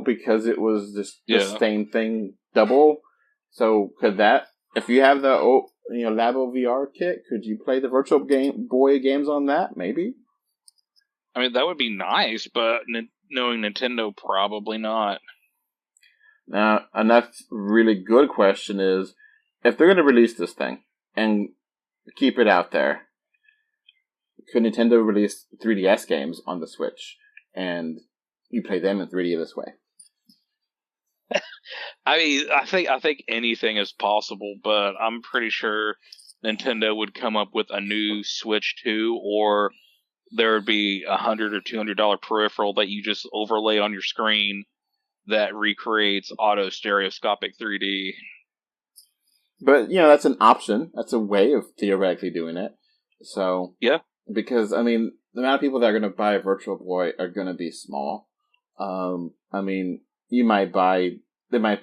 because it was just the same thing double. So could that, if you have the Labo VR kit, could you play the Virtual Boy games on that? Maybe. I mean, that would be nice, but knowing Nintendo, probably not. Now, another really good question is, if they're going to release this thing and keep it out there, could Nintendo release 3DS games on the Switch and you play them in 3D this way? I mean, I think anything is possible, but I'm pretty sure Nintendo would come up with a new Switch 2, or there would be $100 or $200 peripheral that you just overlay on your screen that recreates auto stereoscopic 3D. But, that's an option. That's a way of theoretically doing it. So, yeah. Because, I mean, the amount of people that are going to buy a Virtual Boy are going to be small. I mean, there might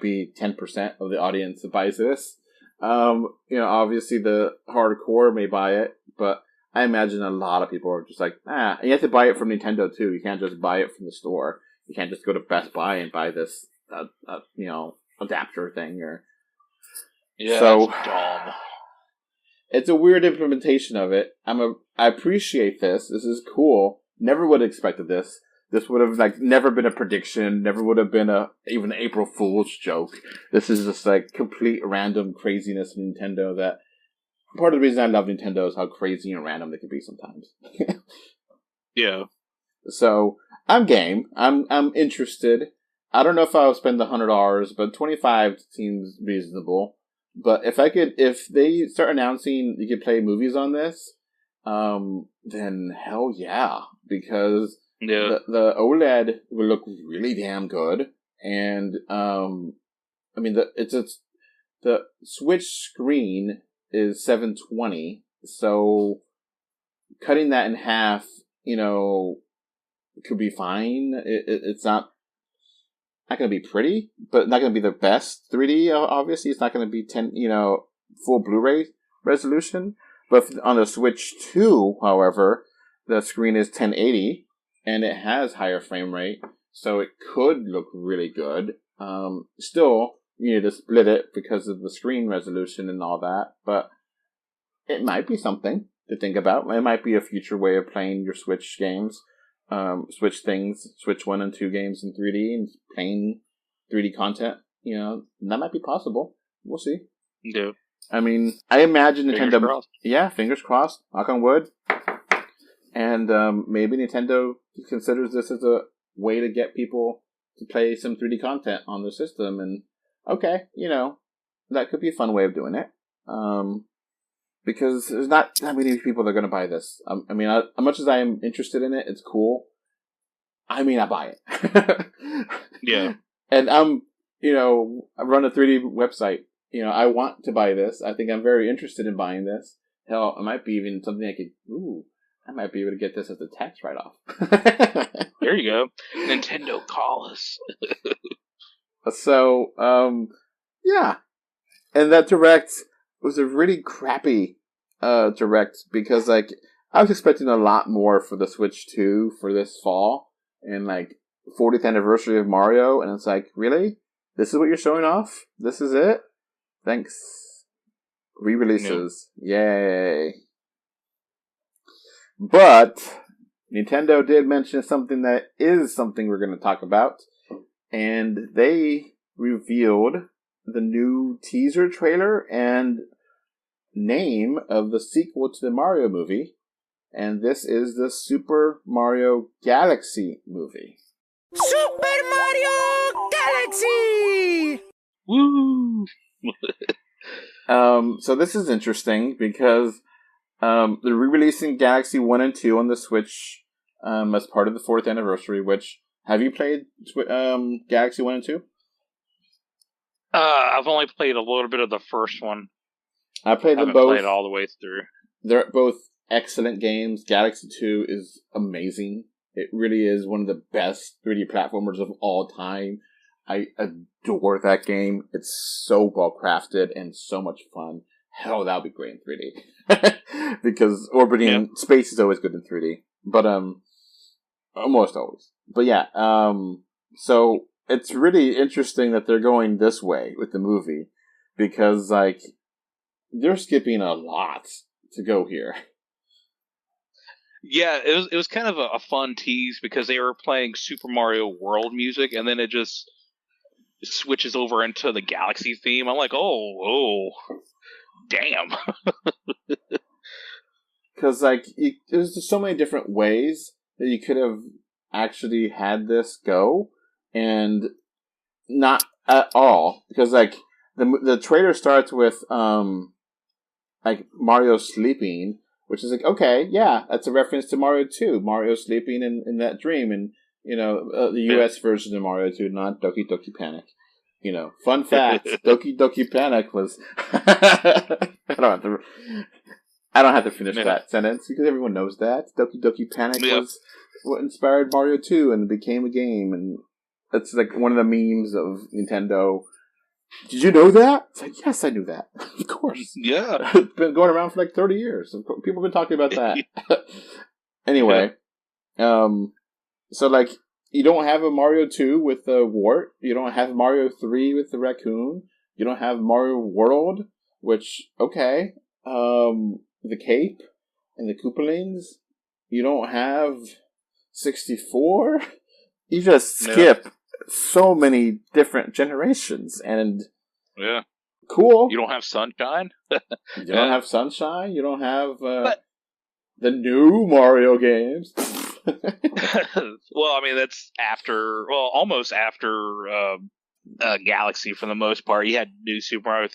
be 10% of the audience that buys this. Obviously the hardcore may buy it, but I imagine a lot of people are just like, and you have to buy it from Nintendo too. You can't just buy it from the store. You can't just go to Best Buy and buy this, adapter thing so that's dumb. It's a weird implementation of it. I appreciate this. This is cool. Never would have expected this. This would have never been a prediction. Never would have been even an April Fool's joke. This is just complete random craziness from Nintendo. That part of the reason I love Nintendo is how crazy and random they can be sometimes. Yeah. So I'm game. I'm interested. I don't know if I'll spend the $100, but $25 seems reasonable. But if they start announcing you could play movies on this, then hell yeah, because the OLED will look really damn good, and the Switch screen is 720, so cutting that in half, could be fine. It's not going to be pretty, but not going to be the best 3D, obviously. It's not going to be full Blu-ray resolution. But on the Switch 2, however, the screen is 1080, and it has higher frame rate, so it could look really good. Still, you need to split it because of the screen resolution and all that, but it might be something to think about. It might be a future way of playing your Switch games. Switch 1 and 2 games in 3D and playing 3D content, that might be possible. We'll see. Yeah. I mean, I imagine Nintendo... Fingers crossed. Yeah, fingers crossed. Knock on wood. And maybe Nintendo considers this as a way to get people to play some 3D content on their system. And, okay, that could be a fun way of doing it. Because there's not that many people that are going to buy this. I mean, as much as I am interested in it, it's cool. I mean, I buy it. Yeah. And I run a 3D website. I want to buy this. I think I'm very interested in buying this. Hell, it might be even something I might be able to get this as a tax write-off. There you go. Nintendo, call us. So, yeah. And that Direct was a really crappy Direct because, I I was expecting a lot more for the Switch 2 for this fall, and like 40th anniversary of Mario, and it's like, really? This is what you're showing off? This is it? Thanks. Re-releases. Yay. But Nintendo did mention something that is something we're going to talk about, and they revealed the new teaser trailer and name of the sequel to the Mario movie, and this is the Super Mario Galaxy movie. Super Mario Galaxy! Woo! So this is interesting because they're re-releasing Galaxy 1 and 2 on the Switch as part of the 4th anniversary, which, have you played Galaxy 1 and 2? I've only played a little bit of the first one. I played them haven't both. Played all the way through. They're both excellent games. Galaxy 2 is amazing. It really is one of the best 3D platformers of all time. I adore that game. It's so well crafted and so much fun. Hell, that would be great in 3D. Because orbiting space is always good in 3D. But, almost always. But yeah, so it's really interesting that they're going this way with the movie. Because, like, they're skipping a lot to go here. Yeah, it was kind of a fun tease because they were playing Super Mario World music, and then it just switches over into the Galaxy theme. I'm like, oh, damn. Because, like, there's just so many different ways that you could have actually had this go, and not at all. Because, like, the trailer starts with, like, Mario sleeping, which is like, okay, yeah, that's a reference to Mario 2. Mario sleeping in that dream, and, you know, the US version of Mario 2, not Doki Doki Panic. You know, fun fact, Doki Doki Panic was... I don't have to finish that sentence, because everyone knows that. Doki Doki Panic was what inspired Mario 2, and it became a game, and that's like one of the memes of Nintendo. Did you know that? It's like, yes, I knew that. Of course. Yeah. It's been going around for like 30 years. People have been talking about that. Anyway, so like, you don't have a Mario 2 with the wart. You don't have Mario 3 with the raccoon. You don't have Mario World, which, okay, the cape and the Koopalings. You don't have 64. You just skip so many different generations, and cool. You don't have Sunshine. You don't have Sunshine. You don't have the new Mario games. Well, I mean, that's after, almost after Galaxy for the most part. You had new Super Mario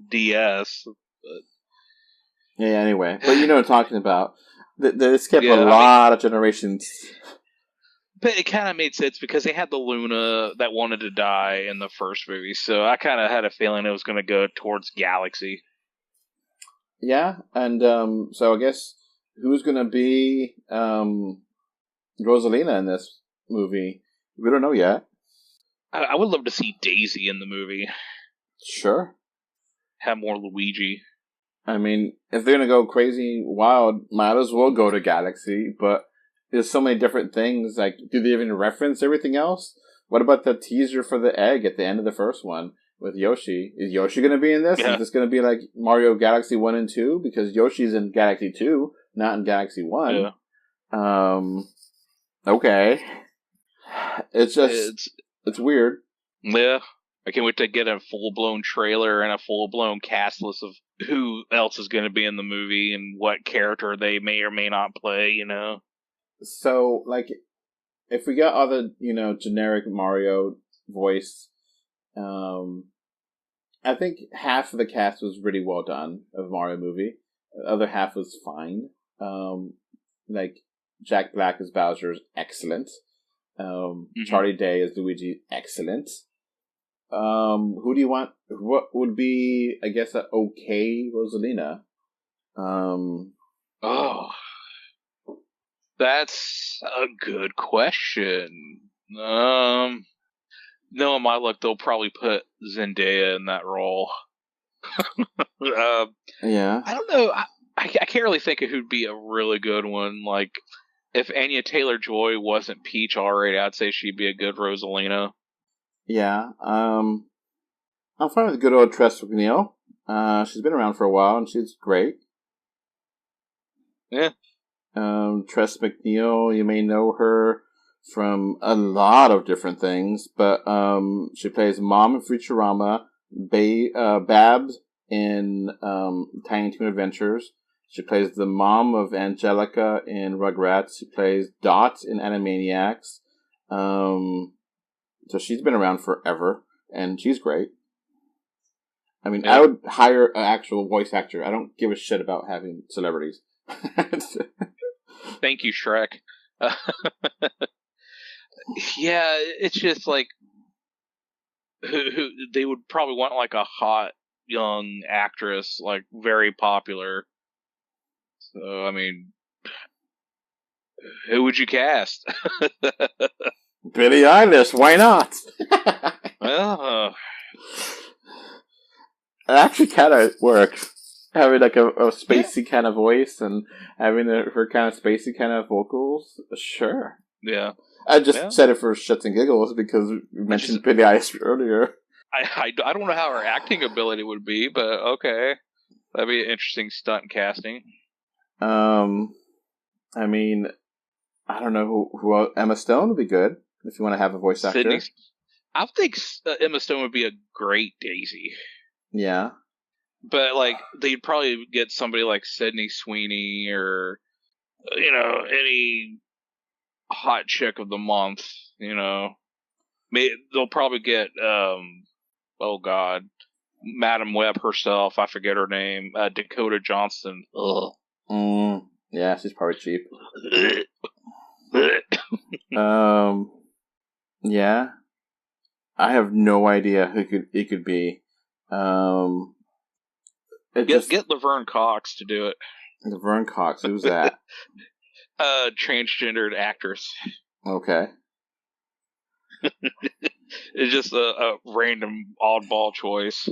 DS. But... Yeah, anyway. But you know what I'm talking about. They skip a lot of generations. But it kind of made sense because they had the Luna that wanted to die in the first movie. So I kind of had a feeling it was going to go towards Galaxy. Yeah, and so I guess who's going to be Rosalina in this movie? We don't know yet. I would love to see Daisy in the movie. Sure. Have more Luigi. I mean, if they're going to go crazy wild, might as well go to Galaxy, but there's so many different things. Like, do they even reference everything else? What about the teaser for the egg at the end of the first one with Yoshi? Is Yoshi going to be in this? Yeah. Is this going to be like Mario Galaxy 1 and 2? Because Yoshi's in Galaxy 2, not in Galaxy 1. Yeah. Okay. It's just... It's weird. Yeah. I can't wait to get a full-blown trailer and a full-blown cast list of who else is going to be in the movie and what character they may or may not play, you know? So, like, if we got other, you know, generic Mario voice, I think half of the cast was really well done of Mario movie. The other half was fine. Like, Jack Black as Bowser is excellent. Charlie Day as Luigi, excellent. Who do you want? What would be, I guess, an okay Rosalina? That's a good question. Knowing my luck, they'll probably put Zendaya in that role. Yeah. I don't know. I can't really think of who'd be a really good one. Like, if Anya Taylor-Joy wasn't Peach already, I'd say she'd be a good Rosalina. Yeah. I'm fine with good old Tress MacNeille. She's been around for a while, and she's great. Yeah. Tress MacNeille, you may know her from a lot of different things, but she plays Mom in Futurama, Babs in Tiny Toon Adventures. She plays the mom of Angelica in Rugrats. She plays Dot in Animaniacs. So she's been around forever, and she's great. I mean, I would hire an actual voice actor. I don't give a shit about having celebrities. Thank you, Shrek. Yeah, it's just like who they would probably want like a hot young actress, like very popular. So I mean, who would you cast? Billie Eilish, why not? It actually kind of works. Having like a spacey kind of voice and having her kind of spacey kind of vocals, sure. Yeah. I just said it for shits and giggles because we mentioned Billie Eilish earlier. I don't know how her acting ability would be, but okay. That'd be an interesting stunt casting. I mean, I don't know who Emma Stone would be good if you want to have a voice actor. I think Emma Stone would be a great Daisy. Yeah. But, like, they'd probably get somebody like Sydney Sweeney or, you know, any hot chick of the month, you know. They'll probably get, Madam Web herself. I forget her name. Dakota Johnson. Ugh. Yeah, she's probably cheap. Yeah. I have no idea who it could be. Get Laverne Cox to do it. Laverne Cox, who's that? Transgendered actress. Okay. It's just a random oddball choice.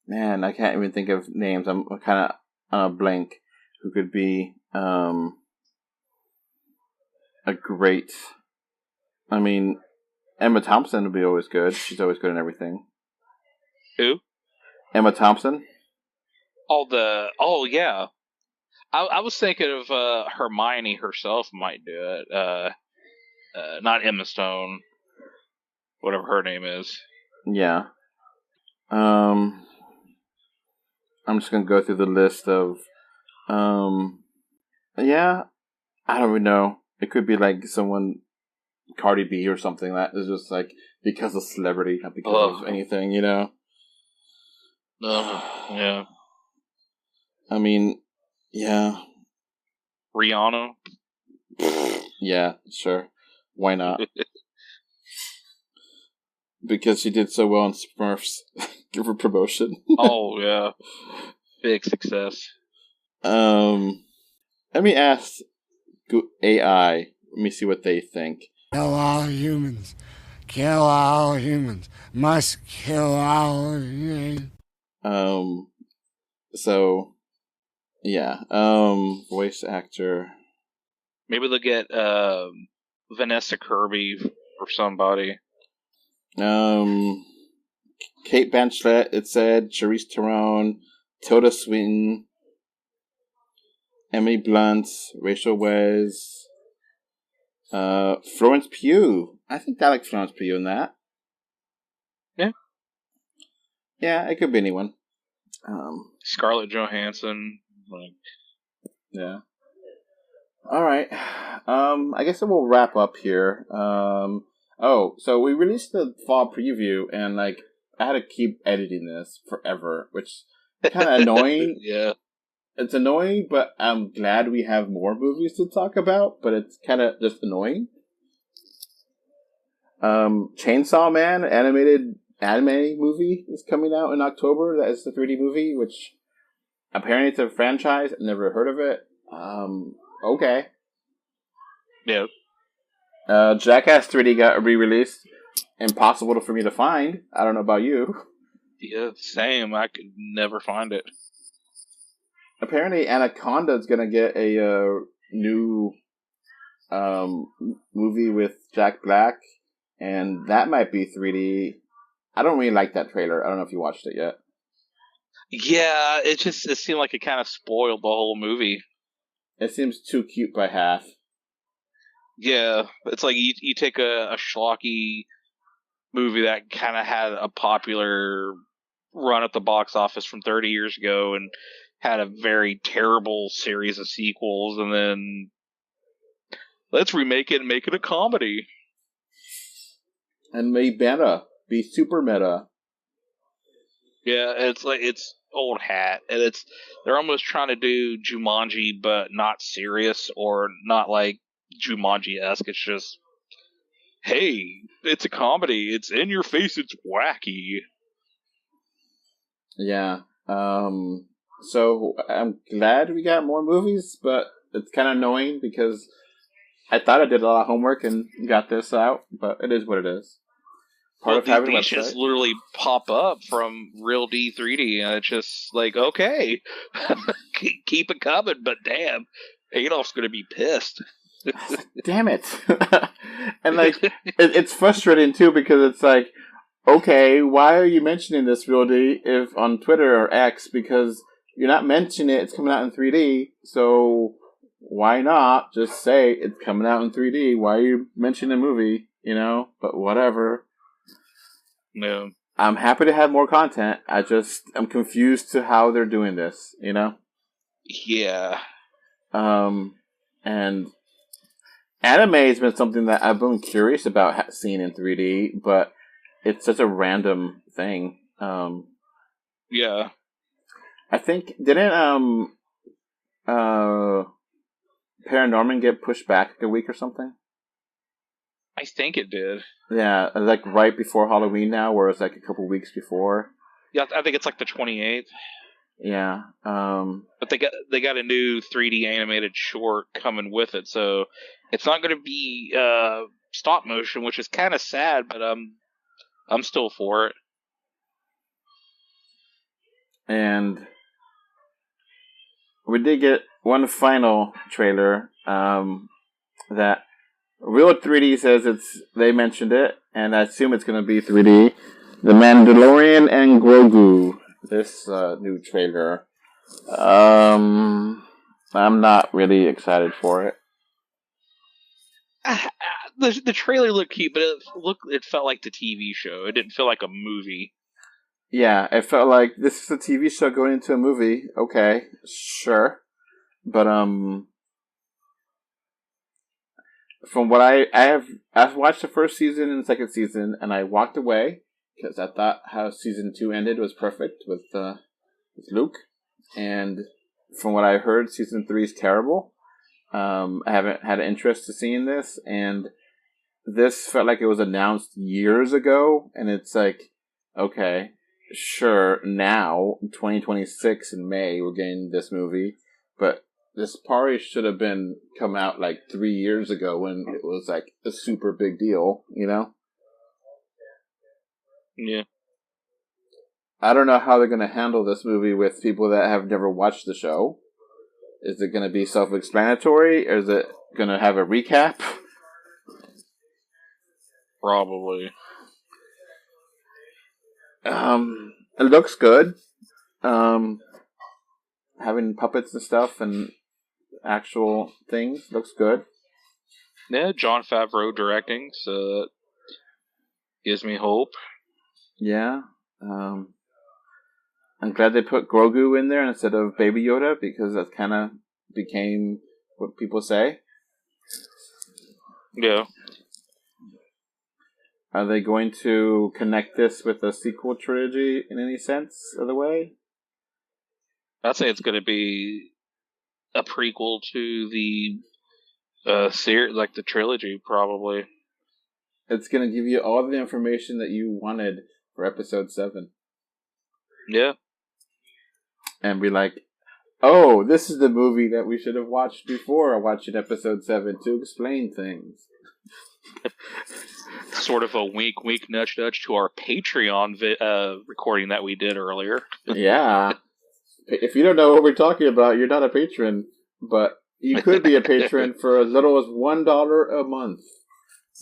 Man, I can't even think of names. I'm kind of blank. Who could be a great? I mean, Emma Thompson would be always good. She's always good in everything. Who? Emma Thompson. Oh yeah. I was thinking of Hermione herself might do it. Not Emma Stone. Whatever her name is. Yeah. I'm just gonna go through the list of yeah, I don't even know. It could be like someone Cardi B or something that is just like because of celebrity, not because of anything, you know. Yeah. I mean, yeah. Rihanna? Yeah, sure. Why not? Because she did so well in Smurfs. Give her promotion. Oh, yeah. Big success. Let me ask AI. Let me see what they think. Kill all humans. Kill all humans. Must kill all humans. So, yeah. Voice actor. Maybe they'll get Vanessa Kirby or somebody. Kate Blanchett, it said, Charlize Theron, Tilda Swinton, Emily Blunt, Rachel Weisz, Florence Pugh. I think I like Florence Pugh in that. Yeah. Yeah, it could be anyone. Scarlett Johansson. Yeah. All right. I guess we'll wrap up here. So we released the fall preview, and I had to keep editing this forever, which is kind of annoying. Yeah. It's annoying, but I'm glad we have more movies to talk about, but it's kind of just annoying. Chainsaw Man, animated anime movie, is coming out in October. That is the 3D movie, which apparently it's a franchise. I've never heard of it. Okay. Yeah. Jackass 3D got re-released. Impossible for me to find. I don't know about you. Yeah, same. I could never find it. Apparently, Anaconda is gonna get a new movie with Jack Black, and that might be 3D. I don't really like that trailer. I don't know if you watched it yet. Yeah, it seemed like it kind of spoiled the whole movie. It seems too cute by half. Yeah, it's like you take a schlocky movie that kind of had a popular run at the box office from 30 years ago and had a very terrible series of sequels, and then let's remake it and make it a comedy. And be super meta. Yeah, it's old hat, and they're almost trying to do Jumanji, but not serious or not like Jumanji-esque. It's just, hey, it's a comedy. It's in your face. It's wacky. Yeah. So I'm glad we got more movies, but it's kind of annoying because I thought I did a lot of homework and got this out, but it is what it is. Part of having a these website. just literally pop up from Real D 3D, and it's just like, okay, keep it coming, but damn, Adolf's going to be pissed. Damn it. And like, it's frustrating too because it's like, okay, why are you mentioning this, Real D, if on Twitter or X? Because you're not mentioning it, it's coming out in 3D, so why not just say it's coming out in 3D? Why are you mentioning the movie, But whatever. No. I'm happy to have more content. I'm confused to how they're doing this, Yeah. And anime has been something that I've been curious about seeing in 3D, but it's such a random thing. Yeah. I think, didn't Paranorman get pushed back a week or something? I think it did. Yeah, like right before Halloween now, where it's like a couple weeks before. Yeah, I think it's like the 28th. Yeah. But they got a new 3D animated short coming with it, so it's not going to be stop motion, which is kind of sad, but I'm still for it. And we did get one final trailer that Real 3D says they mentioned it, and I assume it's going to be 3D. The Mandalorian and Grogu. This new trailer. I'm not really excited for it. The trailer looked cute, but it felt like the TV show. It didn't feel like a movie. Yeah, it felt like this is a TV show going into a movie. Okay, sure, but from what I've watched the first season and the second season, and I walked away because I thought how season 2 ended was perfect with Luke, and from what I heard, season 3 is terrible. I haven't had an interest to seeing this, and this felt like it was announced years ago, and it's like, okay, sure, now, 2026 in May, we're getting this movie, but this probably should have been come out like 3 years ago when it was like a super big deal, Yeah. I don't know how they're going to handle this movie with people that have never watched the show. Is it going to be self-explanatory, or is it going to have a recap? Probably. It looks good. Having puppets and stuff and actual things looks good. Yeah, Jon Favreau directing, so that gives me hope. Yeah. I'm glad they put Grogu in there instead of Baby Yoda, because that kind of became what people say. Yeah. Are they going to connect this with a sequel trilogy in any sense of the way? I'd say it's going to be a prequel to the series, like the trilogy, probably. It's going to give you all the information that you wanted for episode 7. Yeah. And be like, oh, this is the movie that we should have watched before watching episode 7 to explain things. sort of a wink, wink, nudge, nudge to our Patreon recording that we did earlier. Yeah. If you don't know what we're talking about, you're not a patron, but you could be a patron for as little as $1 a month.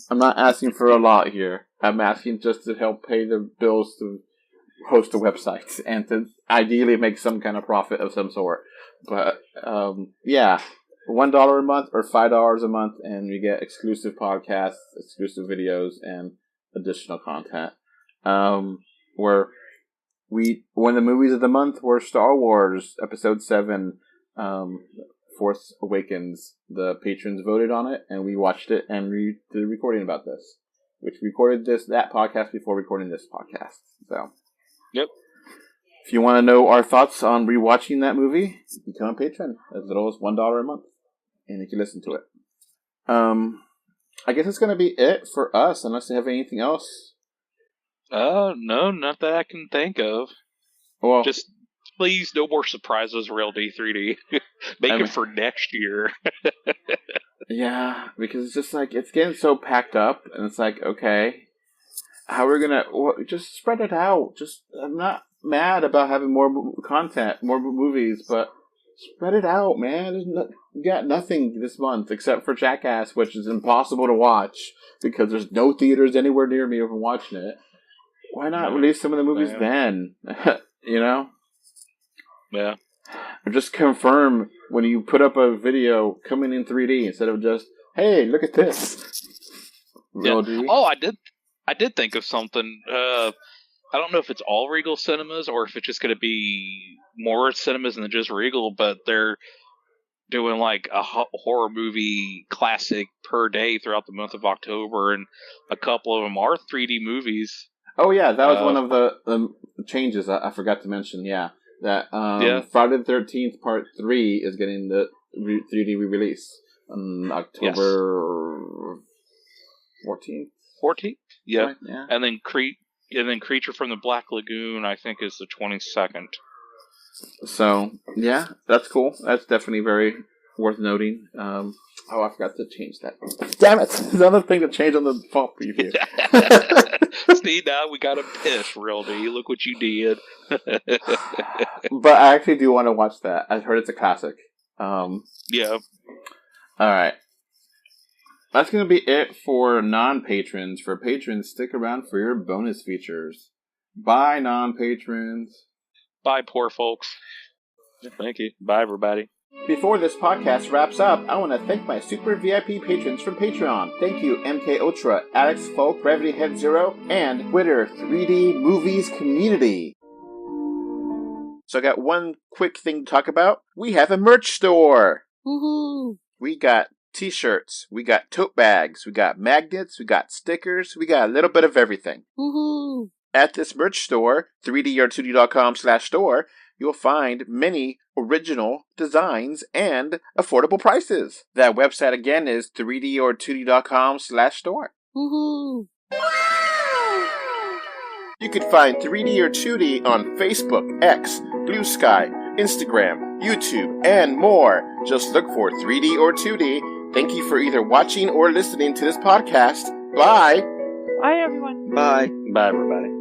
I'm not asking for a lot here. I'm asking just to help pay the bills to host a website and to ideally make some kind of profit of some sort. But, yeah, $1 a month or $5 a month, and you get exclusive podcasts, exclusive videos, and additional content. One of the movies of the month were Star Wars Episode 7, Force Awakens. The patrons voted on it, and we watched it, and we did a recording about this. Which recorded that podcast before recording this podcast. So, yep. If you want to know our thoughts on rewatching that movie, become a patron as little as $1 a month, and you can listen to it. I guess it's going to be it for us, unless you have anything else. No, not that I can think of. Well, just please, no more surprises, Real D3D. Make it for next year. Yeah, because it's just like, it's getting so packed up, and it's like, okay, how are we going to, just spread it out. I'm not mad about having more content, more movies, but spread it out, man. You got nothing this month except for Jackass, which is impossible to watch because there's no theaters anywhere near me from watching it. Why not release some of the movies then? You know? Yeah. Or just confirm when you put up a video coming in 3D instead of just, hey, look at this. Yeah. Oh, I did think of something. I don't know if it's all Regal cinemas or if it's just going to be more cinemas than just Regal, but they're doing like a horror movie classic per day throughout the month of October, and a couple of them are 3D movies. Oh, yeah, that was one of the changes I forgot to mention, yeah. That Friday the 13th Part 3 is getting the 3D re-release on October 14th? 14th? Yeah. Right, yeah. And then Creature from the Black Lagoon, I think, is the 22nd. So, yeah, that's cool. That's definitely very worth noting. I forgot to change that. Damn it! There's another thing to change on the fall preview. See, now we got a piss, Real D. Look what you did. But I actually do want to watch that. I've heard it's a classic. Yeah. Alright. That's going to be it for non-patrons. For patrons, stick around for your bonus features. Bye, non-patrons. Bye, poor folks. Thank you. Bye, everybody. Before this podcast wraps up, I want to thank my super VIP patrons from Patreon. Thank you, MK Ultra, Alex Folk, Gravity Head Zero, and Twitter 3D Movies Community. So I got one quick thing to talk about. We have a merch store. Woohoo! We got t-shirts, we got tote bags, we got magnets, we got stickers, we got a little bit of everything. Woohoo! At this merch store, 3dr2d.com/store, you'll find many original designs and affordable prices. That website again is 3dr2d.com/store. Woohoo! You can find 3D or 2D on Facebook, X, Blue Sky, Instagram, YouTube, and more. Just look for 3D or 2D. Thank you for either watching or listening to this podcast. Bye! Bye, everyone. Bye. Bye, everybody.